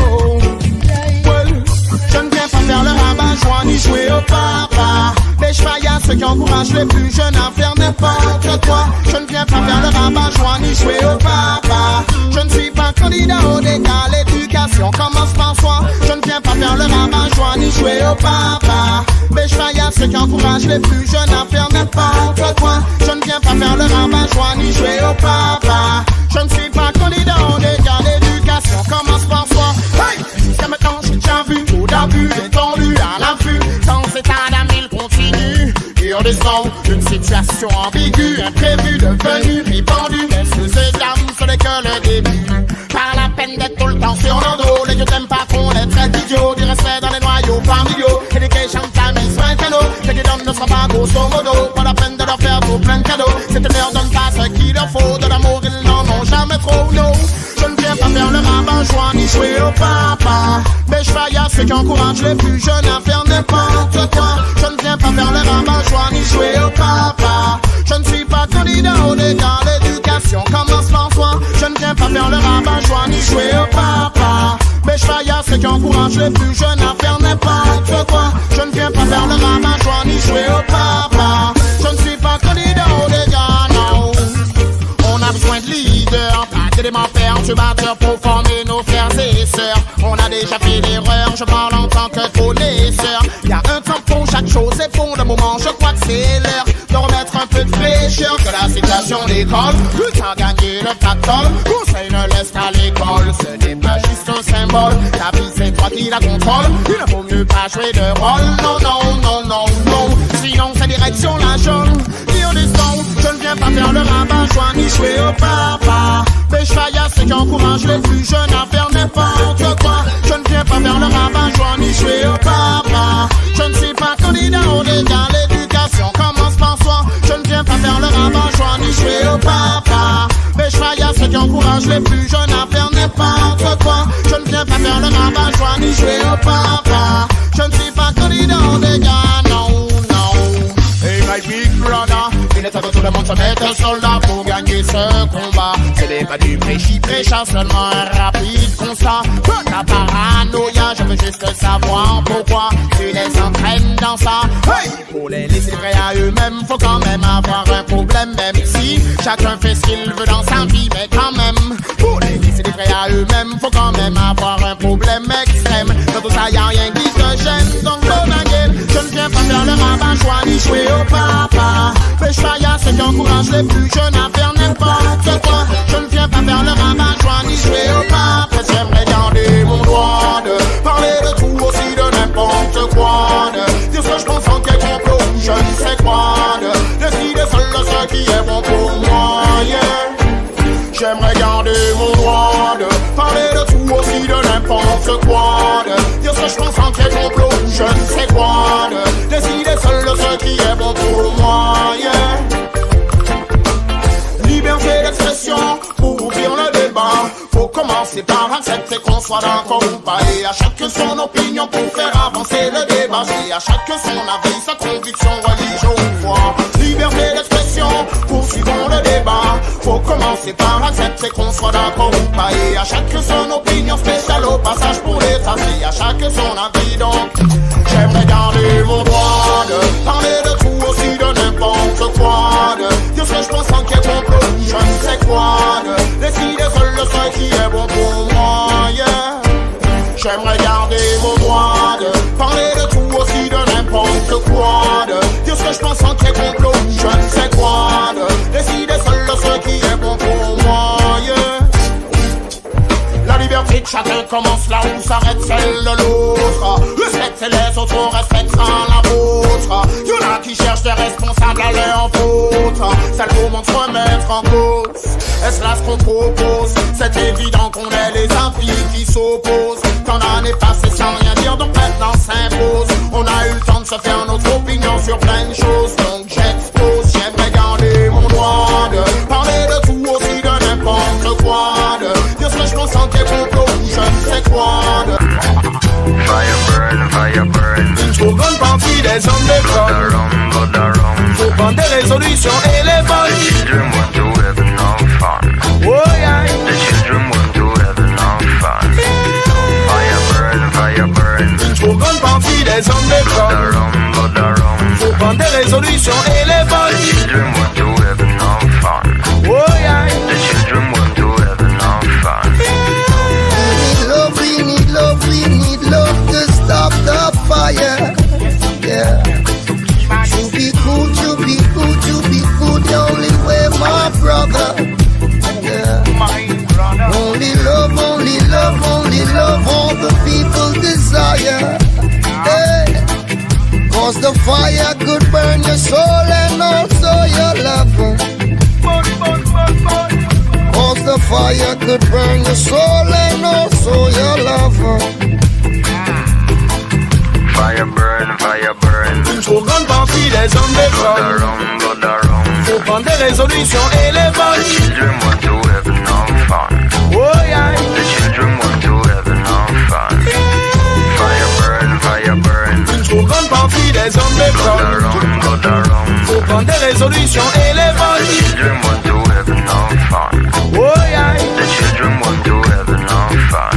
[SPEAKER 2] Well, je ne viens pas faire le rabat-joie ni jouer au papa. Les chevaillassent qui encouragent les plus jeunes à faire n'importe quoi. Je ne viens pas faire le rabat-joie ni jouer au papa. Je ne suis pas candidat au dégât, l'éducation commence par soi. Je ne viens pas faire le rabat-joie ni jouer au papa. Les chevaillassent qui encouragent les plus jeunes à faire n'importe quoi. Je ne viens pas faire le rabat-joie ni jouer au papa. Je ne suis pas candidat au dégât, l'éducation commence par soi. Hey! Jusqu'à maintenant j'ai déjà vu trop d'abus, détendu à l'affût. Dans cet état d'âme il continue. Et on descend d'une situation ambiguë, imprévue, devenue répandue. Messieurs et dames, ce n'est que le début. Par la peine d'être tout le temps sur leur dos. Les dieux t'aiment pas qu'on les traite d'idiots. Du respect dans les noyaux familiaux. Education time is un cadeau. Ce qui donne ne sera pas grosso modo. Pas la peine de leur faire trop plein de cadeaux. C'est ne leur donne pas ce qu'il leur faut. De l'amour ils n'en ont jamais trop, non. Je ne viens pas faire le rabat-joie ni jouer au papa. Mais je faille à ceux qui encouragent les plus jeunes à faire n'importe quoi. Je ne viens pas faire le rabat-joie ni jouer au papa. Je ne suis pas candidat au dégât, l'éducation commence par soi. Je ne viens pas faire le rabat-joie ni jouer au papa. Mais je faille à ceux qui encouragent les plus jeunes à faire n'importe quoi. Je ne viens pas faire le rabat-joie ni jouer au papa. Je ne suis pas candidat au dégât, non. On a besoin de leaders, pas d'éléments perturbateurs pour former nos frères et sœurs. On a déjà fait l'erreur, je parle en tant que connaisseur. Y'a un temps pour chaque chose et pour le moment je crois que c'est l'heure de remettre un peu de fraîcheur. Que la situation d'école, le temps gagner le pactole. Conseil ne laisse qu'à l'école, ce n'est pas juste un symbole. Ta vie c'est toi qui la contrôle, il ne vaut mieux pas jouer de rôle. Non, non, non, non, non, sinon c'est direction la jaune. Ni au descend, je ne viens pas faire le rabat-joie ni jouer au papa. Mais je faille à ceux qui encouragent les plus jeunes à faire n'importe quoi. Je ne viens pas faire le rabat-joie ni jouer au papa. Je ne suis pas candidat au dégât, l'éducation commence par soi. Je ne viens pas faire le rabat-joie ni jouer au papa. Mais je faille à ceux qui encouragent les plus jeunes à faire n'importe quoi. Je ne viens pas faire le rabat-joie ni jouer au papa. Je ne suis pas candidat au dégât, non, non. Hey my big brother, il est temps que tout le monde se mette un soldat pour gagner ce combat. Ce n'est pas du prêcha, seulement un rapide constat. Ta paranoïa, je veux juste savoir pourquoi tu les entraînes dans ça. Hey! Pour les laisser vrais à eux-mêmes, faut quand même avoir un problème. Même si chacun fait ce qu'il veut dans sa vie, mais quand même, pour les laisser vrais à eux-mêmes, faut quand même avoir un problème extrême. Dans tout ça, y'a rien qui te gêne, donc bonne gueule. Je ne viens pas faire le rabat-joie ni jouer au papa. Mais je faille à ceux qui encouragent les plus jeunes à faire n'importe quoi. Je ne viens pas faire le rabat-joie ni jouer au papa. J'aimerais garder mon droit de parler de tout aussi de n'importe quoi. De dire ce que je pense en quelqu'un peu ou je ne sais quoi. De décider seul ce qui est bon pour moi, yeah. J'aimerais garder mon droit de parler de tout aussi de n'importe quoi. De dire ce que je pense en quelqu'un peu ou je ne sais quoi. De décider seul ce qui est bon pour moi, yeah. Liberté d'expression pour ouvrir le débat. Faut commencer par accepter qu'on soit
[SPEAKER 1] partager à chacun son avis, sa conviction, religion ou foi. Liberté d'expression, poursuivons le débat. Faut commencer par accepter qu'on soit d'accord ou pas. Et à chacun son opinion spéciale au passage pour les tracer. À chacun son avis donc. J'aimerais garder mon droit de parler de tout aussi de n'importe quoi. De ce que je pense en qu'il est complot, je ne sais quoi. De décider seul le seul qui est bon pour moi. Yeah. J'aimerais garder mon droit de parler de tout aussi de n'importe quoi. De dire ce que je pense en qu'il est complot, je ne sais quoi. De décider seul le seul qui est bon pour moi. Yeah. La liberté de chacun commence là où s'arrête celle de l'autre. Respectez les autres, on respectera la vôtre. Y'en a qui cherchent des responsables à leur faute. C'est le moment de se remettre en cause. Est-ce là ce qu'on propose? C'est évident qu'on est les impies qui s'opposent. Tant d'années passées sans rien dire, donc maintenant s'impose. On a eu le temps de se faire notre opinion sur plein de choses. Donc j'expose, j'aimerais garder mon droit de parler de tout aussi de n'importe quoi. De dire ce que je pense en qu'il est complot, je ne sais quoi.
[SPEAKER 7] Fire burn.
[SPEAKER 1] Une trop bonne partie des hommes d'école. Faut prendre des résolutions et les bonnes.
[SPEAKER 7] The children want to have enough fun.
[SPEAKER 1] Oh yeah.
[SPEAKER 7] The children want to have enough fun. Fire burn.
[SPEAKER 1] Une trop bonne partie des hommes d'école. Faut prendre des résolutions et les
[SPEAKER 7] The
[SPEAKER 1] bonnes.
[SPEAKER 7] children want to have enough fun.
[SPEAKER 1] Oh yeah.
[SPEAKER 7] The children want to have enough fun.
[SPEAKER 8] We need love to stop the fire. Yeah. To be good, the only way, my brother. Yeah. Only love, all the people desire. Hey. Cause the fire could burn your soul and also your lover. Cause the fire could burn your soul and also your lover.
[SPEAKER 7] Fire burn.
[SPEAKER 1] Une trop grande partie des hommes d'école. Faut prendre des résolutions et les
[SPEAKER 7] The
[SPEAKER 1] bonnes.
[SPEAKER 7] children want to have enough fun.
[SPEAKER 1] Oh yeah.
[SPEAKER 7] The children want to have enough fun. Fire burn.
[SPEAKER 1] Une trop grande partie des hommes d'école. Faut prendre des résolutions et les
[SPEAKER 7] The
[SPEAKER 1] bonnes.
[SPEAKER 7] children want to have enough fun.
[SPEAKER 1] Oh yeah.
[SPEAKER 7] The children want to have enough fun.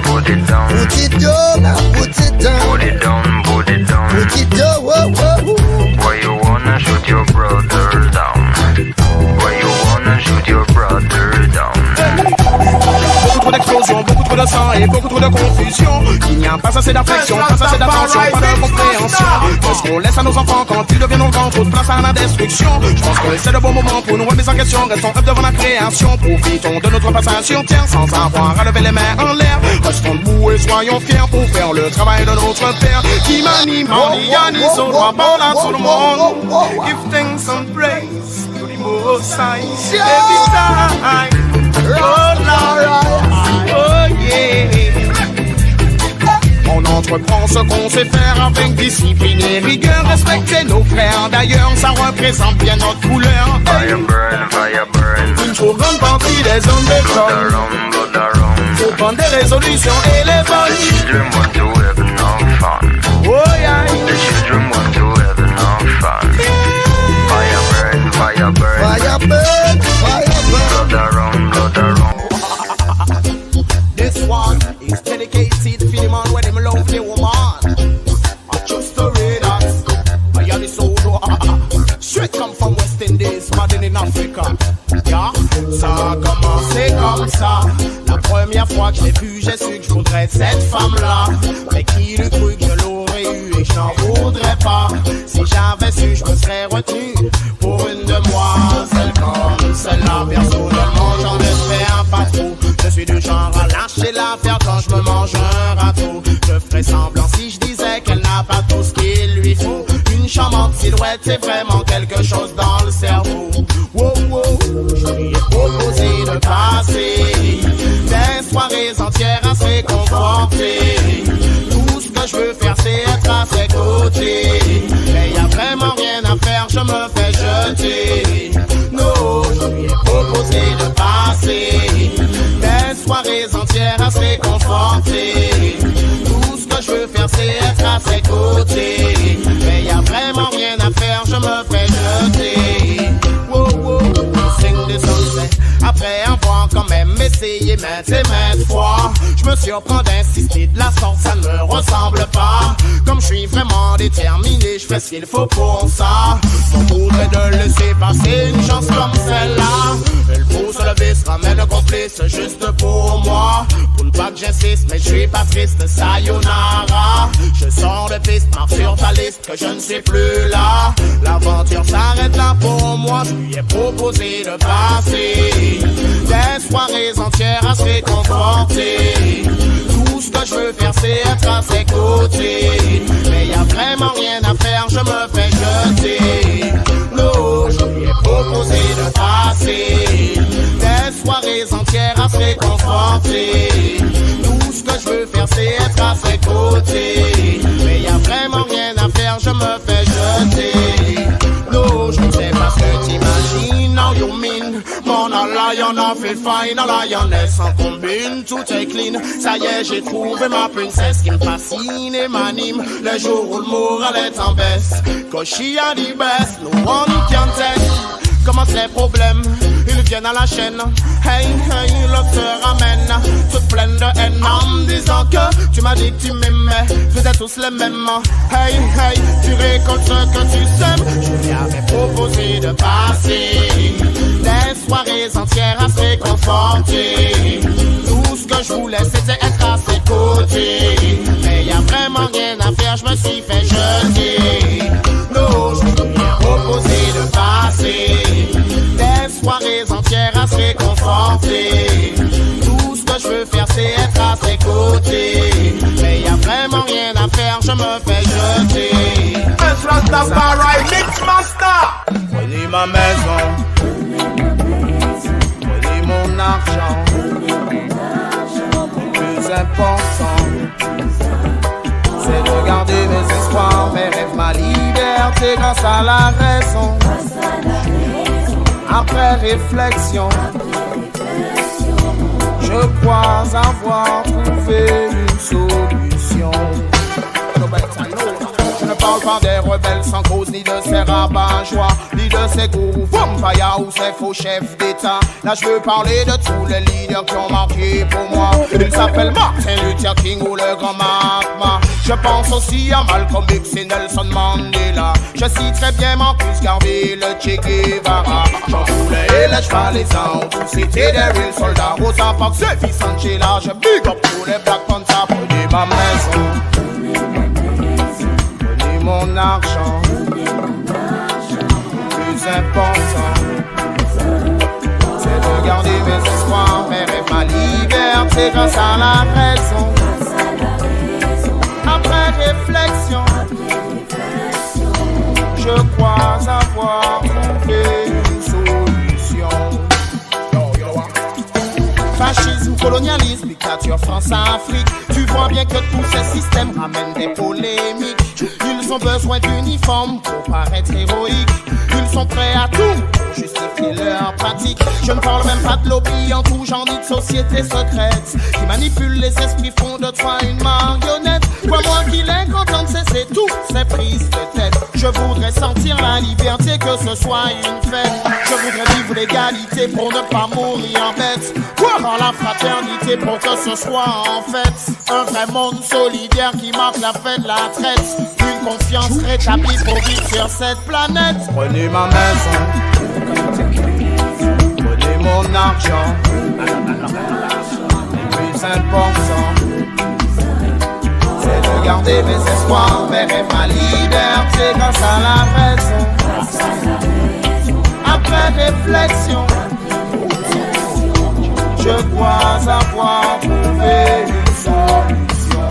[SPEAKER 7] Put it down.
[SPEAKER 8] Put it down, put it down.
[SPEAKER 7] Put it down.
[SPEAKER 8] Put it down, whoa, whoa.
[SPEAKER 7] Why you wanna shoot your brother down? Why you wanna shoot your brother down?
[SPEAKER 1] Beaucoup trop d'explosions, beaucoup trop de sang et beaucoup trop de confusion. Il n'y a pas assez d'affection, pas assez d'attention, pas de compréhension. Parce qu'on laisse à nos enfants quand ils deviennent grands, trop de place à la destruction. Je pense que c'est le bon moment pour nous remettre en question. Restons œuvres devant la création, profitons de notre passage sur terre sans avoir à lever les mains en l'air. Restons debout et soyons fiers pour faire le travail de notre Père qui manie, manie, son droit par là tout le monde. Give thanks and praise to the Most High every time. Oh Lord, oh yeah. On entreprend ce qu'on sait faire avec discipline et rigueur. Respecter nos frères, d'ailleurs ça représente bien notre couleur.
[SPEAKER 7] Fire burn.
[SPEAKER 1] Une trop grande partie des hommes d'école. Faut prendre des résolutions et les
[SPEAKER 7] The
[SPEAKER 1] bonnes.
[SPEAKER 7] children want to have enough fun.
[SPEAKER 1] Oh yeah.
[SPEAKER 7] The children want to have enough fun. Fire burn.
[SPEAKER 8] Fire burn, fire burn.
[SPEAKER 7] Blood around.
[SPEAKER 1] This one is dedicated to the man when him love the woman. Just to read us. I am the solo. Straight come from West Indies, mad in Africa. Yeah, ça a commencé comme ça. La première fois que je l'ai vue, j'ai su que je voudrais cette femme-là. Mais qui l'eût cru que je l'aurais eu et que je n'en voudrais pas. Si j'avais su, je me serais retenu pour une demoiselle comme celle-là. Personnellement, j'en espère pas trop. Je suis du genre à lâcher l'affaire quand je me mange un râteau. Je ferais semblant si je disais qu'elle n'a pas tout ce qu'il lui faut. Une charmante silhouette, c'est vraiment quelque chose dans le cerveau. Wow, wow, je lui ai proposé de passer des soirées entières à se réconforter. Tout ce que je veux faire, c'est être à ses côtés. Mais y a vraiment rien à faire, je me fais jeter. Non, je lui ai proposé de passer des soirées entières à se réconforter. Tout ce que je veux faire c'est être à ses côtés. Mais y a vraiment rien à faire, je me fais jeter. Wow, wow, sing the sunset. Après avoir quand même essayé maintes et maintes fois, je me surprends d'insister de la sorte, ça ne me ressemble pas. Comme je suis vraiment déterminé, je fais ce qu'il faut pour ça. On voudrait de laisser passer une chance comme celle-là. Il faut se lever, se ramène complice juste pour moi. Pour le pas que j'insiste, mais je suis pas triste, sayonara. Je sors de piste, marque sur ta liste, que je ne suis plus là. L'aventure s'arrête là pour moi, je lui ai proposé de passer des soirées entières à se réconforter. Tout ce que je veux faire c'est être à ses côtés. Mais y a vraiment rien à faire, je me fais jeter. Non, je lui ai proposé de passer des soirées entières à se réconforter. Tout ce que je veux faire c'est être à ses côtés. Mais y a vraiment rien à faire, je me fais jeter. No, je ne sais pas ce que t'imagines, how you mean. Mon lion a fait fine, a lioness en combine, tout est clean. Ça y est, j'ai trouvé ma princesse qui me fascine et m'anime. Le jour où le moral est en baisse, cause she a the best, no one can test. Commence les problèmes, ils viennent à la chaîne. Hey, hey, l'autre se ramène, toute pleine de haine en me disant que tu m'as dit que tu m'aimais, vous êtes tous les mêmes. Hey, hey, tu récoltes ce que tu sèmes. Je lui avais proposé de passer des soirées entières à se réconforter. Tout ce que je voulais c'était être à ses côtés. Mais y a vraiment rien à faire, je me suis fait jeter. Non, je lui ai proposé de passer des soirées entières à se réconforter. Tout ce que je veux faire c'est être à ses côtés. Mais y a vraiment rien à faire, je me fais jeter.
[SPEAKER 2] Rastafari Mix Master.
[SPEAKER 1] Prenez ma maison, prenez mon argent. Le plus important c'est de garder mes espoirs, mes rêves, ma liberté grâce à la raison. Après réflexion, je crois avoir trouvé une solution. Je ne parle pas des rebelles sans cause, ni de ces rabat-joie, ni de ces gourous vampires ou ces faux chefs d'État. Là je veux parler de tous les leaders qui ont marqué pour moi. Ils s'appellent Martin Luther King ou le grand Mahatma. Je pense aussi à Malcolm X et Nelson Mandela. Je citerai bien Marcus Garvey, le Che Guevara. Jean Poulet et les Chevalesans, tous c'était des real soldats. Rosa Parks et Vicente Sheila. Je big up tous les Black Panthers. Prenez ma maison, prenez mon argent. Le plus important c'est de garder mes espoirs, mes rêves, ma liberté grâce à la raison. Après réflexion, je crois avoir trouvé une solution. Fascisme, colonialisme, dictature, France-Afrique. Tu vois bien que tous ces systèmes ramènent des polémiques. Ils ont besoin d'uniformes pour paraître héroïques. Ils sont prêts à tout pour justifier leurs pratiques. Je ne parle même pas de lobby en tout genre ni de société secrète qui manipulent les esprits, font de toi une marionnette. Crois-moi qu'il est content de cesser toutes ces prises de tête. Je voudrais sentir la liberté, que ce soit une fête. Je voudrais vivre l'égalité pour ne pas mourir en bête. Croire en la fraternité pour que ce soit en fait un vrai monde solidaire qui marque la fin de la traite. Une confiance rétablie pour vivre sur cette planète. Prenez ma maison, prenez mon argent. Le plus important c'est de garder mes espoirs, mes rêves, ma liberté grâce à la raison. Après réflexion, je crois avoir trouvé une solution.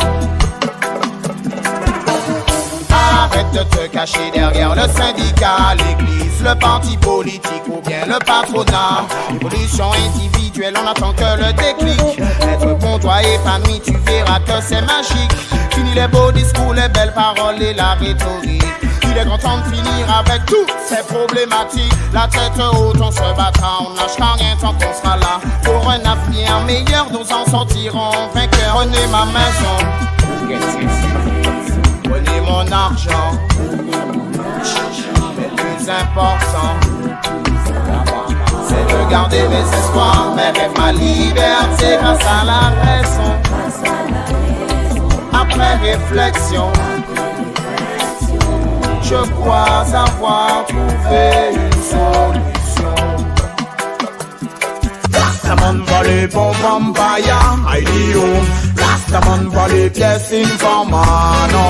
[SPEAKER 1] Arrête de te cacher derrière le syndicat, l'église, le parti politique ou bien le patronat. Évolution individuelle, on attend que le déclic. Être bon, toi épanoui, tu verras que c'est magique. Fini les beaux discours, les belles paroles et la rhétorique. Il est content de finir avec toutes ces problématiques. La tête haute, on se battra, on lâchera rien tant qu'on sera là. Pour un avenir meilleur, nous en sortirons vainqueurs. Prenez ma maison, mon argent. Mais le plus important, c'est de garder mes espoirs, mes rêves, ma liberté grâce à la raison. Après réflexion, je crois avoir trouvé une solution. Rastaman va les bons vampires, Aïdio. Rastaman va les pièces informano.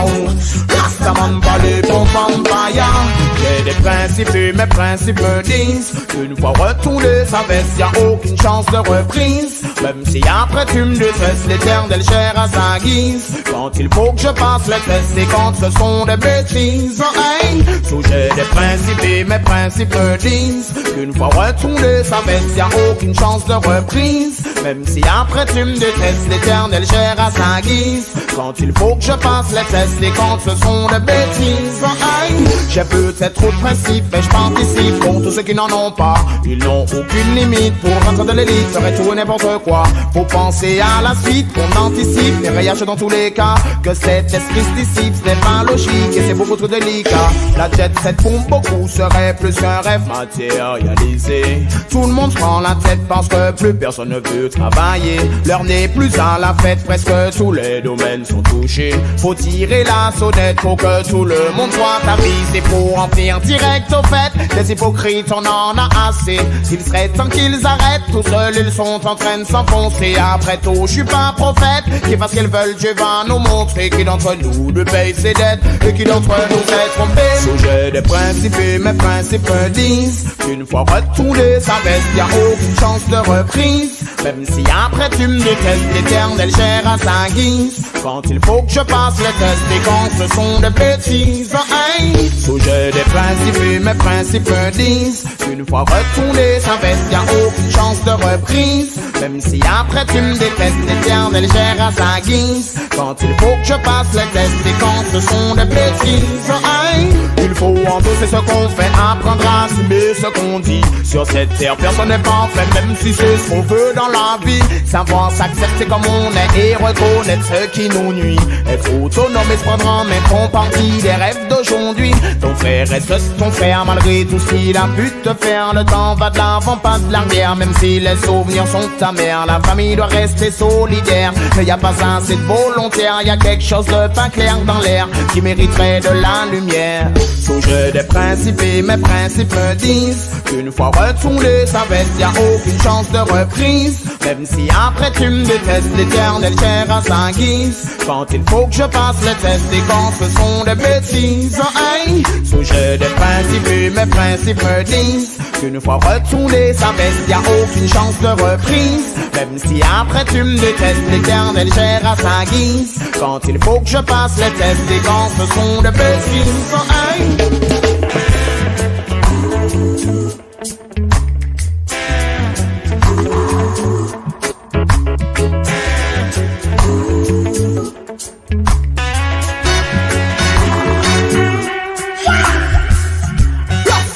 [SPEAKER 1] Rastaman va les bons vampires. J'ai des principes et mes principes me disent qu'une fois retourné sa veste, y'a aucune chance de reprise. Même si après tu me détestes, l'éternel gère à sa guise. Quand il faut que je passe le test et quand ce sont des bêtises, hey, so j'ai des principes et mes principes me disent qu'une fois retourné sa veste, y'a aucune chance de reprise. Même si après tu me détestes, l'éternel gère à sa guise. Quand il faut que je passe les tests et quand ce sont des bêtises, hey, j'ai peut-être trop de principes mais je participe pour tous ceux qui n'en ont pas. Ils n'ont aucune limite pour rentrer de l'élite, ferait tout et n'importe quoi. Faut penser à la suite, qu'on anticipe les rayages dans tous les cas. Que cet esprit se dissipe, ce n'est pas logique et c'est beaucoup trop délicat. La jet set pour beaucoup serait plus qu'un rêve matérialisé. Tout le monde prend la tête parce que plus personne ne veut travailler. L'heure n'est plus à la fête, presque tous les domaines sont touchés. Faut tirer la sonnette pour que tout le monde soit avisé. Pour en venir direct au fait, les hypocrites on en a assez. S'il serait temps qu'ils arrêtent, tout seuls ils sont en train de s'enfoncer. Après tout, je suis pas prophète, qui fasse qu'ils veulent, Dieu va nous montrer qui d'entre nous de paye ses dettes et qui d'entre nous s'est trompé. So j'ai des principes et mes principes me disent qu'une fois retourné sa veste, y'a aucune chance de reprise. Même si après tu me détestes, l'éternel gère à sa guise. Quand il faut que je passe le test et quand ce sont des bêtises, hey, so j'ai des principes et mes principes me disent qu'une fois retourné sa veste, y'a aucune chance de reprise. Même si après tu me détestes, l'éternel gère à sa guise. Quand il faut que je passe le test et quand ce sont des bêtises, hey, il faut endosser ce qu'on fait, apprendre à assumer ce qu'on dit. Sur cette terre, personne n'est parfait, même si c'est ce qu'on veut dans la vie. Savoir s'accepter comme on est et reconnaître ce qui nous nuit. Être autonome et se prendre en main, font partie des rêves d'aujourd'hui. Ton frère reste ton frère malgré tout ce qu'il a pu te faire. Le temps va de l'avant, pas de l'arrière, même si les souvenirs sont amers. La famille doit rester solidaire, mais y a pas assez de volontaire. Y a quelque chose de pas clair dans l'air qui mériterait de la lumière. So j'ai des principes et mes principes me disent qu'une fois retourné sa veste, y'a aucune chance de reprise. Même si après tu me détestes, l'éternel gère à sa guise. Quand il faut que je passe le test et quand ce sont des bêtises, hey, so j'ai des principes et mes principes me disent qu'une fois retourné sa veste, y'a aucune chance de reprise. Même si après tu me détestes, l'éternel gère à sa guise. Quand il faut que je passe le test et quand ce sont des bêtises, hey.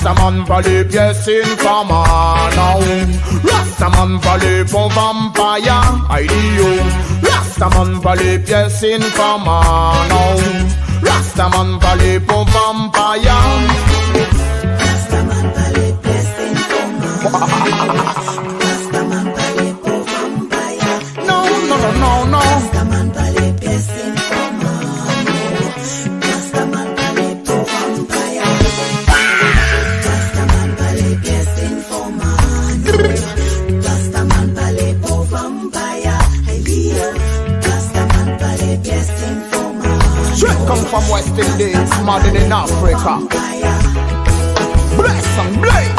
[SPEAKER 1] Rastaman va les pièces informano. Rastaman va les bons vampires, Aïdio. Rastaman va les pièces informano. Rastaman va les bons vampires.
[SPEAKER 9] Rastaman va les pièces informano. Rastaman va les bons vampires.
[SPEAKER 1] No, no, no, no, no.
[SPEAKER 9] Rastaman va les pièces informano. Rastaman va les bons vampires. Rastaman va les pièces informano. Rastaman va les bons vampires. Rastaman va les pièces informano.
[SPEAKER 1] Straight come from West Indies, modern in Africa. Bless and bless.